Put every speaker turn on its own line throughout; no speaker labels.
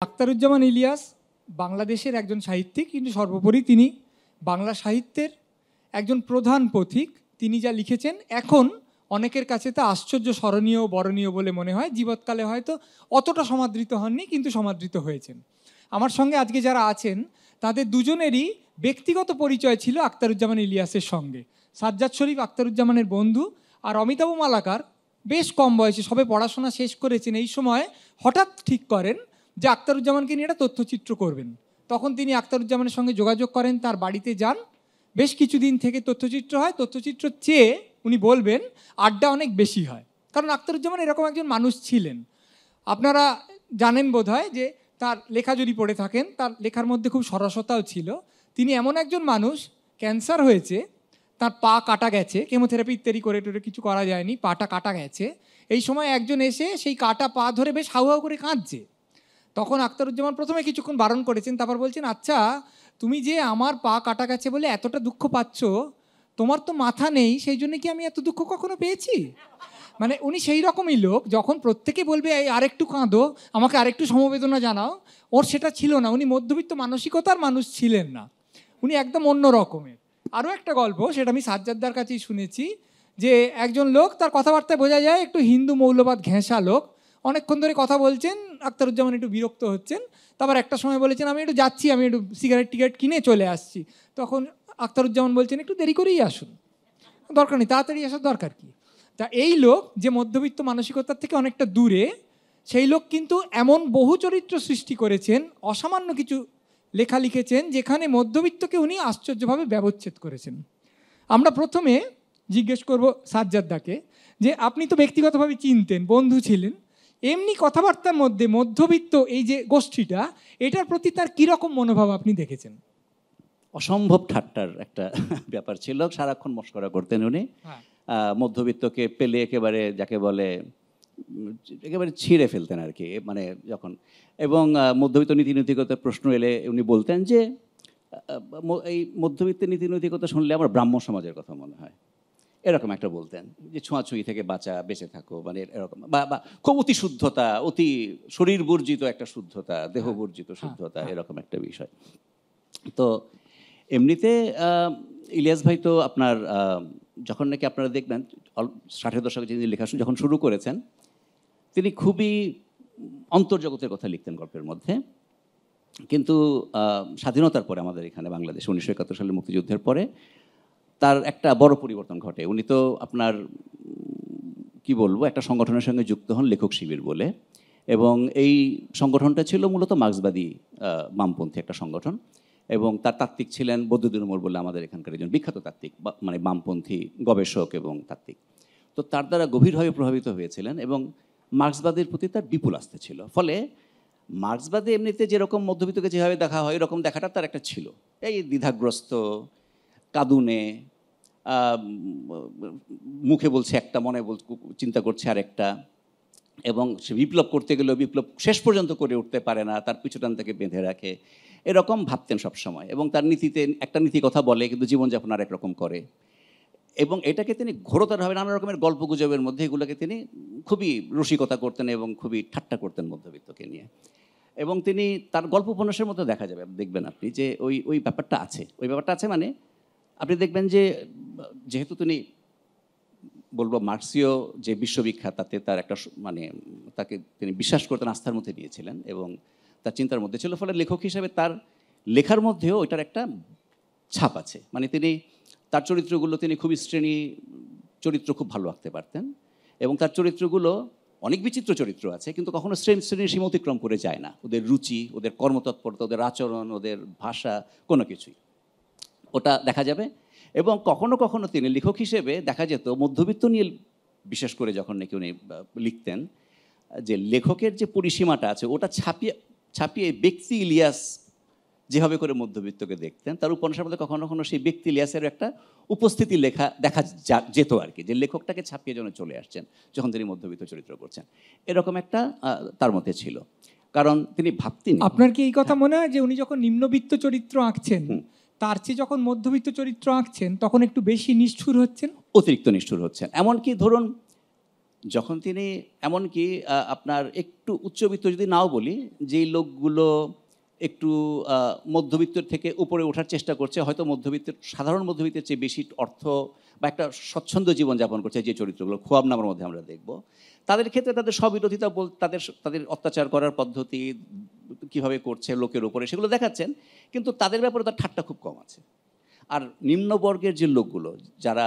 আখতারুজ্জামান ইলিয়াস বাংলাদেশের একজন সাহিত্যিক, কিন্তু সর্বোপরি তিনি বাংলা সাহিত্যের একজন প্রধান পথিক। তিনি যা লিখেছেন এখন অনেকের কাছে তা আশ্চর্য স্মরণীয় ও বরণীয় বলে মনে হয়। জীবৎকালে হয়তো অতটা সমাদৃত হননি, কিন্তু সমাদৃত হয়েছেন। আমার সঙ্গে আজকে যারা আছেন তাদের দুজনেরই ব্যক্তিগত পরিচয় ছিল আখতারুজ্জামান ইলিয়াসের সঙ্গে। সাজ্জাদ শরীফ আখতারুজ্জামানের বন্ধু, আর অমিতাভ মালাকার বেশ কম বয়সে, সবে পড়াশোনা শেষ করেছেন, এই সময় হঠাৎ ঠিক করেন যে আখতারুজ্জামানকে নিয়ে একটা তথ্যচিত্র করবেন। তখন তিনি আখতারুজ্জামানের সঙ্গে যোগাযোগ করেন, তার বাড়িতে যান, বেশ কিছুদিন থেকে তথ্যচিত্র হয়। তথ্যচিত্র চেয়ে উনি বলবেন আড্ডা অনেক বেশি হয়, কারণ আখতারুজ্জামান এরকম একজন মানুষ ছিলেন। আপনারা জানেন বোধহয় যে তার লেখা যদি পড়ে থাকেন, তার লেখার মধ্যে খুব সরসতাও ছিল। তিনি এমন একজন মানুষ, ক্যান্সার হয়েছে, তার পা কাটা গেছে, কেমোথেরাপি ইত্যাদি করে টোরে কিছু করা যায়নি, পাটা কাটা গেছে। এই সময় একজন এসে সেই কাটা পা ধরে বেশ হাউ হাউ করে কাঁদছে। তখন আখতারুজ্জামান প্রথমে কিছুক্ষণ বারণ করেছেন, তারপর বলছেন, আচ্ছা তুমি যে আমার পা কাটা গেছে বলে এতটা দুঃখ পাচ্ছ, তোমার তো মাথা নেই, সেই জন্য কি আমি এত দুঃখ কখনো পেয়েছি? মানে উনি সেই রকমই লোক, যখন প্রত্যেকে বলবে এই আরেকটু কাঁদো, আমাকে আরেকটু সমবেদনা জানাও, ওর সেটা ছিল না। উনি মধ্যবিত্ত মানসিকতার মানুষ ছিলেন না, উনি একদম অন্য রকমের। আরও একটা গল্প, সেটা আমি সাজ্জাদদার কাছেই শুনেছি, যে একজন লোক, তার কথাবার্তায় বোঝা যায় একটু হিন্দু মৌলবাদ ঘেঁষা লোক। অনেকক্ষণ ধরে কথা বলছেন, আখতারুজ্জামান একটু বিরক্ত হচ্ছেন, তারপর একটা সময় বলেছেন আমি একটু যাচ্ছি, আমি একটু সিগারেট টিগারেট কিনে চলে আসছি। তখন আখতারুজ্জামান বলছেন একটু দেরি করেই আসুন, দরকার নেই, তাড়াতাড়ি আসার দরকার কি? তা এই লোক যে মধ্যবিত্ত মানসিকতার থেকে অনেকটা দূরে, সেই লোক কিন্তু এমন বহু চরিত্র সৃষ্টি করেছেন, অসামান্য কিছু লেখা লিখেছেন, যেখানে মধ্যবিত্তকে উনি আশ্চর্যভাবে ব্যবচ্ছেদ করেছেন। আমরা প্রথমে জিজ্ঞেস করব সাজ্জাদদাকে, যে আপনি তো ব্যক্তিগতভাবে চিনতেন, বন্ধু ছিলেন, এমনি কথাবার্তার মধ্যে মধ্যবিত্ত এই যে গোষ্ঠীটা, এটার প্রতি তার কীরকম মনোভাব আপনি দেখেছেন?
অসম্ভব ঠাট্টার একটা ব্যাপার ছিল, সারাক্ষণ মস্করা করতেন উনি। মধ্যবিত্তকে পেলে একেবারে যাকে বলে একেবারে ছিঁড়ে ফেলতেন আর কি, মানে যখন। এবং মধ্যবিত্ত নীতিনৈতিকতার প্রশ্ন এলে উনি বলতেন যে এই মধ্যবিত্তের নীতিনৈতিকতা শুনলে আমার ব্রাহ্ম সমাজের কথা মনে হয়, এরকম একটা বলতেন, যে ছোঁয়াছুঁয়ি থেকে বেঁচে থাকো, মানে এরকম, বা খুব অতি শুদ্ধতা, অতি শরীর বর্জিত একটা শুদ্ধতা, দেহ বর্জিত শুদ্ধতা, এরকম একটা বিষয়। তো এমনিতে ইলিয়াস ভাই তো আপনার যখন নাকি আপনারা দেখবেন 60-এর দশকে যিনি লেখা যখন শুরু করেছেন, তিনি খুবই অন্তর্জগতের কথা লিখতেন গল্পের মধ্যে। কিন্তু স্বাধীনতার পরে আমাদের এখানে বাংলাদেশে 1971 সালের মুক্তিযুদ্ধের পরে তার একটা বড় পরিবর্তন ঘটে। উনি তো আপনার কি বলবো, একটা সংগঠনের সঙ্গে যুক্ত হন, লেখক শিবির বলে, এবং এই সংগঠনটা ছিল মূলত মার্ক্সবাদী বামপন্থী একটা সংগঠন, এবং তার তাত্ত্বিক ছিলেন বদরুদ্দীন উমর বলে আমাদের এখানকার একজন বিখ্যাত তাত্ত্বিক, মানে বামপন্থী গবেষক এবং তাত্ত্বিক। তো তার দ্বারা গভীরভাবে প্রভাবিত হয়েছিলেন, এবং মার্ক্সবাদের প্রতি তার বিপুল আস্থা ছিল। ফলে মার্ক্সবাদে এমনিতে যেরকম মধ্যবিত্তকে যেভাবে দেখা হয়, এরকম দেখাটা তার একটা ছিল, এই দ্বিধাগ্রস্ত, কাঁদুনে, মুখে বলছে একটা, মনে চিন্তা করছে আরেকটা, এবং সে বিপ্লব করতে গেলেও বিপ্লব শেষ পর্যন্ত করে উঠতে পারে না, তার পিছুটান থেকে বেঁধে রাখে, এরকম ভাবতেন সবসময়। এবং তার নীতিতে একটা নীতি কথা বলে, কিন্তু জীবনযাপন আরেক রকম করে, এবং এটাকে তিনি ঘোরতরভাবে নানা রকমের গল্প গুজবের মধ্যে এগুলোকে তিনি খুবই রসিকতা করতেন এবং খুবই ঠাট্টা করতেন মধ্যবিত্তকে নিয়ে। এবং তিনি তার গল্প উপন্যাসের মধ্যে দেখা যাবে, দেখবেন আপনি যে ওই ব্যাপারটা আছে, মানে আপনি দেখবেন যে যেহেতু তিনি বলবো মার্ক্সীয় যে বিশ্ববিখ্যাত, তাতে তার একটা মানে তাকে তিনি বিশ্বাস করতেন, আস্থার মধ্যে নিয়েছিলেন এবং তার চিন্তার মধ্যে ছিল। ফলে লেখক হিসেবে তার লেখার মধ্যেও ওইটার একটা ছাপ আছে। মানে তিনি তার চরিত্রগুলো তিনি খুবই চরিত্র খুব ভালো আঁকতে পারতেন, এবং তার চরিত্রগুলো অনেক বিচিত্র চরিত্র আছে, কিন্তু কখনো শ্রেণীর সীমা অতিক্রম করে যায় না। ওদের রুচি, ওদের কর্মতৎপরতা, ওদের আচরণ, ওদের ভাষা, কোনো কিছুই ওটা দেখা যাবে। এবং কখনো কখনো তিনি লেখক হিসেবে দেখা যেত মধ্যবিত্ত নিয়ে, বিশেষ করে যখন নাকি উনি লিখতেন, যে লেখকের যে পরিসীমাটা আছে ওটা ছাপিয়ে ব্যক্তি ইলিয়াস যেভাবে করে মধ্যবিত্তকে দেখতেন, তার উপন্যাসের মধ্যে কখনো কখনো সেই ব্যক্তি ইলিয়াসের একটা উপস্থিতি দেখা যেত আর কি, যে লেখকটাকে ছাপিয়ে যেন চলে আসছেন যখন তিনি মধ্যবিত্ত চরিত্র করছেন, এরকম একটা তার মধ্যে ছিল। কারণ তিনি ভাবতেন,
আপনার কি এই কথা মনে হয় যে উনি যখন নিম্নবিত্ত চরিত্র আঁকছেন, তার চেয়ে যখন মধ্যবিত্ত চরিত্র আঁকছেন তখন একটু বেশি নিষ্ঠুর হচ্ছেন,
অতিরিক্ত নিষ্ঠুর হচ্ছেন? এমনকি ধরুন যখন তিনি এমনকি আপনার একটু উচ্চবিত্ত যদি নাও বলি, যেই লোকগুলো একটু মধ্যবিত্তের থেকে উপরে ওঠার চেষ্টা করছে, হয়তো মধ্যবিত্তের সাধারণ মধ্যবিত্তের চেয়ে বেশি অর্থ বা একটা স্বচ্ছন্দ জীবনযাপন করছে, যে চরিত্রগুলো খোয়াব নামের মধ্যে আমরা দেখব, তাদের ক্ষেত্রে তাদের স্ববিরোধিতা তাদের তাদের অত্যাচার করার পদ্ধতি কিভাবে করছে লোকের উপরে, সেগুলো দেখাচ্ছেন, কিন্তু তাদের ব্যাপারে তার ঠাট্টা খুব কম আছে। আর নিম্নবর্গের যে লোকগুলো, যারা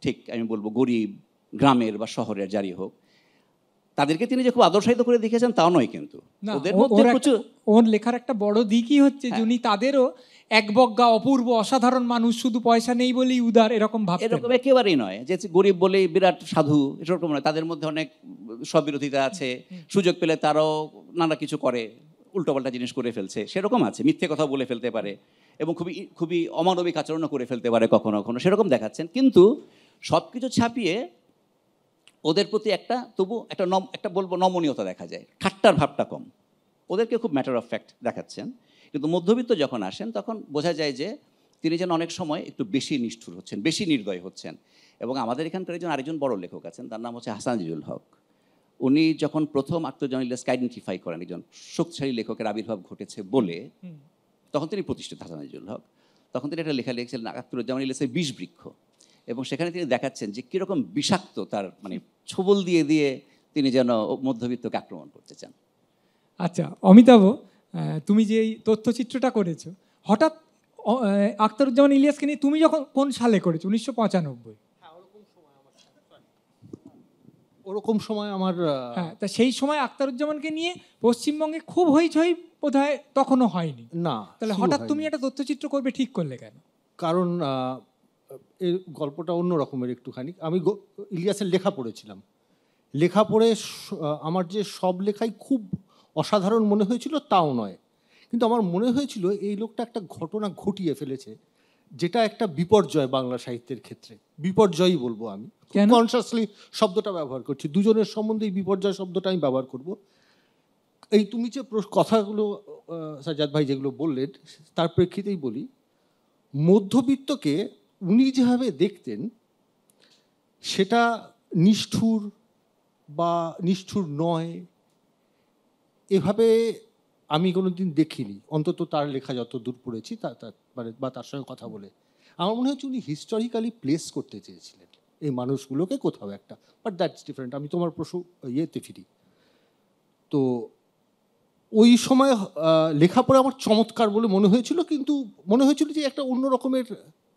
ঠিক আমি বলবো গরিব, গ্রামের বা শহরের যারই হোক, তাদেরকে তিনি যে খুব আদর্শায়িত করে দেখিয়েছেন তাও নয়, কিন্তু
না,
ওদের মধ্যে প্রচুর
ওর লেখার একটা বড় দিকই হচ্ছে যে উনি তাদেরও একবজ্ঞা অপূর্ব অসাধারণ মানুষ, শুধু পয়সা নেই বলেই উদার, এরকম ভাবতেন।
এরকম একেবারেই নয় যে গরিব বলেই বিরাট সাধু, এরকম নয়। তাদের মধ্যে অনেক স্ববিরোধিতা আছে, সুযোগ পেলে তারাও নানা কিছু করে, উল্টোপাল্টা জিনিস করে ফেলছে, সেরকম আছে, মিথ্যে কথা বলে ফেলতে পারে এবং খুবই খুবই অমানবিক আচরণও করে ফেলতে পারে কখনো কখনো, সেরকম দেখাচ্ছেন। কিন্তু সব কিছু ছাপিয়ে ওদের প্রতি একটা তবু একটা বলবো নমনীয়তা দেখা যায়, ঠাট্টার ভাবটা কম, ওদেরকে খুব ম্যাটার অফ ফ্যাক্ট দেখাচ্ছেন। কিন্তু মধ্যবিত্ত যখন আসেন তখন বোঝা যায় যে তিনি যেন অনেক সময় একটু বেশি নিষ্ঠুর হচ্ছেন, বেশি নির্দয় হচ্ছেন। এবং আমাদের এখানকার আরেকজন বড় লেখক আছেন, তার নাম হচ্ছে হাসান আজিজুল হক। উনি যখন প্রথম আখতারুজ্জামান ইলিয়াসকে আইডেন্টিফাই করেন একজন শক্তিশালী লেখকের আবির্ভাব ঘটেছে বলে, তখন তিনি প্রতিষ্ঠিত হাসান আজিজুল হক, তখন তিনি একটা লেখা লিখেছিলেন আখতারুজ্জামান ইলিয়াসের বিষ বৃক্ষ, এবং সেখানে তিনি দেখাচ্ছেন যে কীরকম বিষাক্ত তার ছোবল দিয়ে দিয়ে তিনি যেন মধ্যবিত্তকে আক্রমণ করতে চান।
আচ্ছা অমিতাভ, তুমি যে এই তথ্যচিত্রটা করেছো, হঠাৎ আখতারুজ্জামান ইলিয়াসকে নিয়ে তুমি যখন কোন সালে করেছো? 1995?
ওরকম সময় আমার
হ্যাঁ, তা সেই সময় আখতারুজ্জামানকে নিয়ে পশ্চিমবঙ্গে খুব হইচই বোধহয় তখনও হয়নি।
না,
তাহলে হঠাৎ তুমি একটা তথ্যচিত্র করবে ঠিক করলে কেন?
কারণ এই গল্পটা অন্য রকমের একটুখানি। আমি ইলিয়াসের লেখা পড়েছিলাম, লেখা পড়ে আমার যে সব লেখাই খুব অসাধারণ মনে হয়েছিল তাও নয়, কিন্তু আমার মনে হয়েছিল এই লোকটা একটা ঘটনা ঘটিয়ে ফেলেছে যেটা একটা বিপর্যয় বাংলা সাহিত্যের ক্ষেত্রে। বিপর্যয়ই বলবো, আমি কনসাসলি শব্দটা ব্যবহার করছি, দুজনের সম্বন্ধে বিপর্যয় শব্দটা আমি ব্যবহার করব। এই তুমি যে কথাগুলো সাজ্জাদ ভাই যেগুলো বললেন তার প্রেক্ষিতেই বলি, মধ্যবিত্তকে উনি যেভাবে দেখতেন সেটা নিষ্ঠুর বা নিষ্ঠুর নয় এভাবে আমি কোনোদিন দেখিনি, অন্তত তার লেখা যত দূর পড়েছি বা তার সঙ্গে কথা বলে আমার মনে হচ্ছে উনি হিস্টোরিক্যালি প্লেস করতে চেয়েছিলেন এই মানুষগুলোকে কোথাও একটা, বাট দ্যাটস ডিফারেন্ট। আমি তোমার প্রশ্ন ইয়েতে ফিরি, তো ওই সময় লেখাপড়া আমার চমৎকার বলে মনে হয়েছিল, কিন্তু মনে হয়েছিল যে একটা অন্য রকমের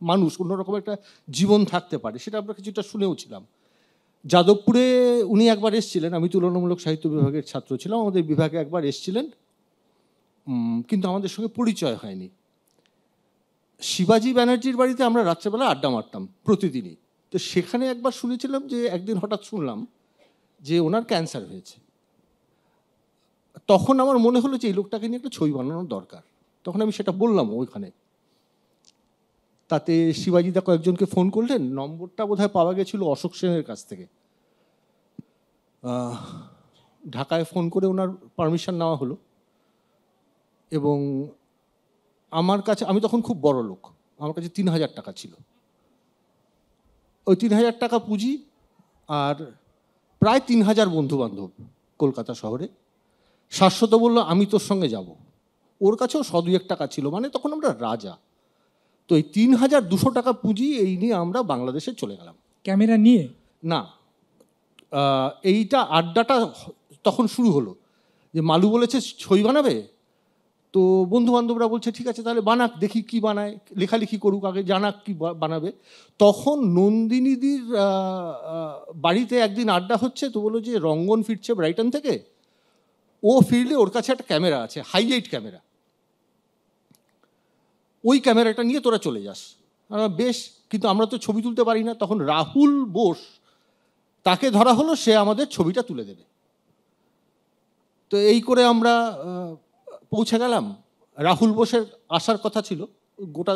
মানুষ, অন্যরকম একটা জীবন থাকতে পারে, সেটা আমরা কিছুটা শুনেও ছিলাম। যাদবপুরে উনি একবার এসেছিলেন, আমি তুলনামূলক সাহিত্য বিভাগের ছাত্র ছিলাম, আমাদের বিভাগে একবার এসেছিলেন, কিন্তু আমাদের সঙ্গে পরিচয় হয়নি। শিবাজি ব্যানার্জির বাড়িতে আমরা রাত্রেবেলা আড্ডা মারতাম প্রতিদিনই, তো সেখানে একবার শুনেছিলাম যে একদিন হঠাৎ শুনলাম যে ওনার ক্যান্সার হয়েছে। তখন আমার মনে হলো যে এই লোকটাকে নিয়ে একটা ছবি বানানোর দরকার, তখন আমি সেটা বললাম ওইখানে। তাতে শিবাজিদা কয়েকজনকে ফোন করলেন, নম্বরটা বোধহয় পাওয়া গেছিল অশোক সেনের কাছ থেকে, ঢাকায় ফোন করে ওনার পারমিশন নেওয়া হলো। এবং আমার কাছে, আমি তখন খুব বড় লোক, আমার কাছে 3000 টাকা ছিল, ওই 3000 টাকা পুঁজি আর প্রায় 3000 বন্ধুবান্ধব কলকাতা শহরে। শাশ্বত বলল আমি তোর সঙ্গে যাব, ওর কাছেও 100-2 টাকা ছিল, মানে তখন আমরা রাজা। তো এই 3200 টাকা পুঁজি এই নিয়ে আমরা বাংলাদেশে চলে গেলাম।
ক্যামেরা নিয়ে
না, এইটা আড্ডাটা তখন শুরু হলো যে মালু বলেছে ছবি বানাবে, তো বন্ধু বান্ধবরা বলছে ঠিক আছে তাহলে বানাক, দেখি কি বানায়, লেখালেখি করুক আগে, জানাক কি বানাবে। তখন নন্দিনীদির বাড়িতে একদিন আড্ডা হচ্ছে, তো বললো যে রঙ্গন ফিরছে ব্রাইটন থেকে, ও ফিরলে ওর কাছে একটা ক্যামেরা আছে, হাইলাইট ক্যামেরা, ওই ক্যামেরাটা নিয়ে তোরা চলে যাস। বেশ, কিন্তু আমরা তো ছবি তুলতে পারি না। তখন রাহুল বোস, তাকে ধরা হলো, সে আমাদের ছবিটা তুলে দেবে। তো এই করে আমরা পৌঁছে গেলাম। রাহুল বোসের আসার কথা ছিল, গোটা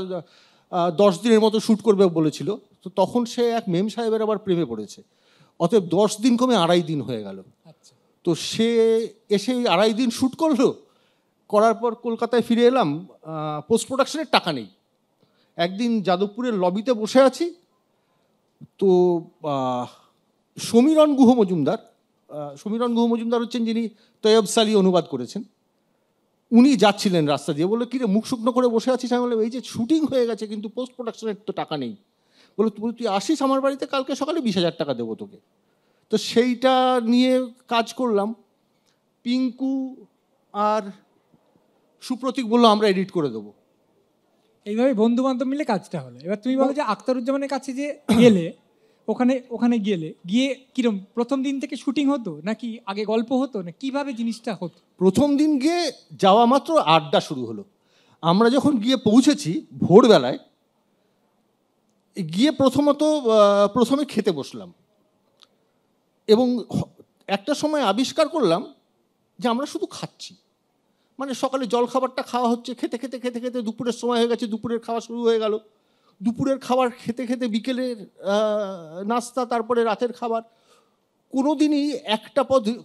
10 দিনের মতো শ্যুট করবে বলেছিল, তো তখন সে এক মেম সাহেবের আবার প্রেমে পড়েছে, অতএব 10 দিন কমে 2.5 দিন হয়ে গেল। তো সে এসে 2.5 দিন শ্যুট করলো, করার পর কলকাতায় ফিরে এলাম, পোস্ট প্রোডাকশনের টাকা নেই। একদিন যাদবপুরের লবিতে বসে আছি, তো সমীরণ গুহ মজুমদার, সমীরণ গুহ মজুমদার হচ্ছেন যিনি তৈয়ব সালি অনুবাদ করেছেন। উনি যাচ্ছিলেন রাস্তা দিয়ে, বললো কিরে মুখ শুকনো করে বসে আছিস? আমি বললাম এই যে শুটিং হয়ে গেছে কিন্তু পোস্ট প্রোডাকশনের তো টাকা নেই। বললো তুই আসিস আমার বাড়িতে, কালকে সকালে 20,000 টাকা দেবো তোকে। তো সেইটা নিয়ে কাজ করলাম। পিঙ্কু আর সুপ্রতীক বললো আমরা এডিট করে দেবো।
এইভাবে বন্ধু বান্ধব মিলে কাজটা হলো। এবার তুমি বলো যে আখতারুজ্জামানের কাছে যে গেলে, ওখানে গিয়ে কিরম প্রথম দিন থেকে শুটিং হতো নাকি আগে গল্প হতো, না কিভাবে জিনিসটা হতো?
প্রথম দিন গিয়ে যাওয়া মাত্র আড্ডা শুরু হলো। আমরা যখন গিয়ে পৌঁছেছি ভোরবেলায়, গিয়ে প্রথমে খেতে বসলাম এবং একটা সময় আবিষ্কার করলাম যে আমরা শুধু খাচ্ছি। মানে সকালে জলখাবারটা খাওয়া হচ্ছে, খেতে খেতে খেতে খেতে দুপুরের সময় হয়ে গেছে, দুপুরের খাওয়া শুরু হয়ে গেল। দুপুরের খাবার খেতে খেতে বিকেলের নাস্তা, তারপরে রাতের খাবার।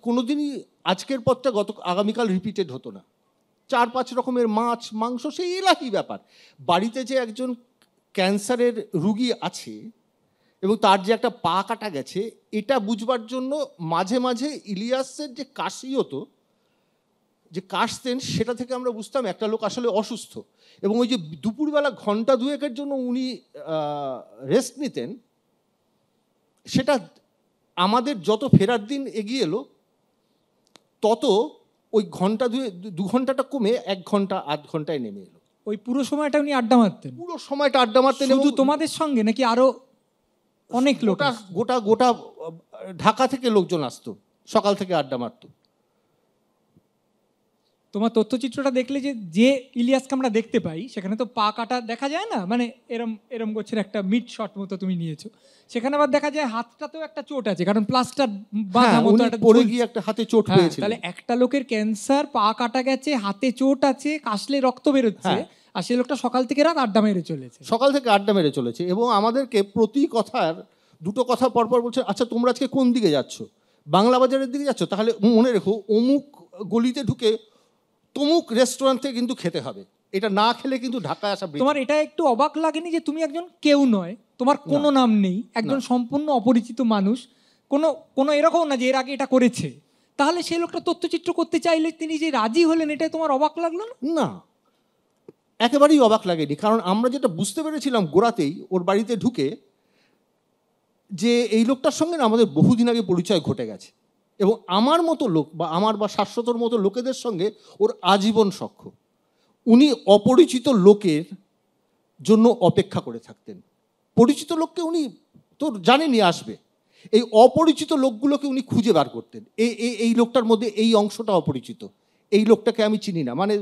কোনোদিনই আজকের পথটা আগামীকাল রিপিটেড হতো না। 4-5 রকমের মাছ মাংস, সেই এলাকি ব্যাপার। বাড়িতে যে একজন ক্যান্সারের রুগী আছে এবং তার যে একটা পা কাটা গেছে, এটা বুঝবার জন্য মাঝে মাঝে ইলিয়াসের যে কাশি হতো, যে কাশতেন, সেটা থেকে আমরা বুঝতাম একটা লোক আসলে অসুস্থ। এবং ওই যে দুপুরবেলা ঘন্টা দুয়েকের জন্য উনি রেস্ট নিতেন, সেটা আমাদের যত ফেরার দিন এগিয়ে এলো তত ওই দু ঘন্টাটা কমে 1 ঘন্টা 8 ঘন্টায় নেমে এলো।
ওই পুরো সময়টা উনি আড্ডা মারতেন?
পুরো সময়টা আড্ডা মারতেন।
শুধু তোমাদের সঙ্গে নাকি আরো অনেক লোক?
গোটা ঢাকা থেকে লোকজন আসতো, সকাল থেকে আড্ডা মারতো।
তোমার তথ্যচিত্রটা দেখলে যে ইলিয়াসকে আমরা দেখতে পাই, সেখানে তো পা কাটা দেখা যায় না, মানে এরম গোছের একটা মিড শট মতো তুমি নিয়েছো। সেখানে আবার দেখা যায় হাতটাতেও একটা চোট আছে, কারণ প্লাস্টার বাঁধা মতো একটা
পড়ে গিয়ে একটা হাতে চোট পেয়েছিল।
তাহলে একটা লোকের ক্যান্সার, পা কাটা গেছে, হাতে চোট আছে, কাশলে রক্ত বেরোচ্ছে, আর সেই লোকটা সকাল থেকে রাত আড্ডা মেরে চলেছে। এবং আমাদেরকে প্রতি কথার 2টো কথা পরপর বলছে, আচ্ছা তোমরা আজকে কোন দিকে যাচ্ছ? বাংলা বাজারের দিকে যাচ্ছ? তাহলে মনে রেখো অমুক গলিতে ঢুকে তমুক রেস্টুরেন্টে কিন্তু খেতে হবে, এটা না খেলে কিন্তু ঢাকায় আসা। তোমার এটা একটু অবাক লাগেনি যে তুমি একজন কেউ নয়, তোমার কোনো নাম নেই, একজন সম্পূর্ণ অপরিচিত মানুষ, কোনো এরকম না যে এর আগে এটা করেছে, তাহলে সেই লোকটা তথ্যচিত্র করতে চাইলে তিনি যে রাজি হলেন, এটা তোমার অবাক লাগলো না?
না, একেবারেই অবাক লাগেনি। কারণ আমরা যেটা বুঝতে পেরেছিলাম গোড়াতেই ওর বাড়িতে ঢুকে, যে এই লোকটার সঙ্গে না আমাদের বহুদিন আগে পরিচয় ঘটে গেছে এবং আমার মতো লোক বা শাশ্বতর মতো লোকেদের সঙ্গে ওর আজীবন সখ্য। উনি অপরিচিত লোকের জন্য অপেক্ষা করে থাকতেন। পরিচিত লোককে উনি তো জানেনই আসবে, এই অপরিচিত লোকগুলোকে উনি খুঁজে বার করতেন। এই লোকটার মধ্যে এই অংশটা অপরিচিত, এই লোকটাকে আমি চিনি না। মানে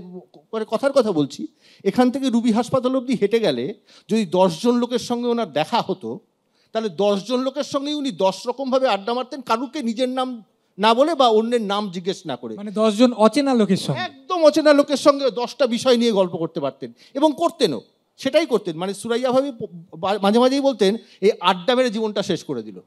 কথার কথা বলছি, এখান থেকে রুবি হাসপাতাল অবধি হেঁটে গেলে যদি 10 জন লোকের সঙ্গে ওনার দেখা হতো, তাহলে 10 জন লোকের সঙ্গেই উনি 10 রকমভাবে আড্ডা মারতেন, কারুকে নিজের নাম না বলে বা অন্যের নাম জিজ্ঞেস না করে।
মানে 10 জন অচেনা লোকের সঙ্গে,
একদম অচেনা লোকের সঙ্গে 10টা বিষয় নিয়ে গল্প করতে পারতেন এবং করতেনও, সেটাই করতেন। মানে সুরাইয়া ভাবি মাঝে মাঝেই বলতেন এই আড্ডা মেরে জীবনটা শেষ করে দিল।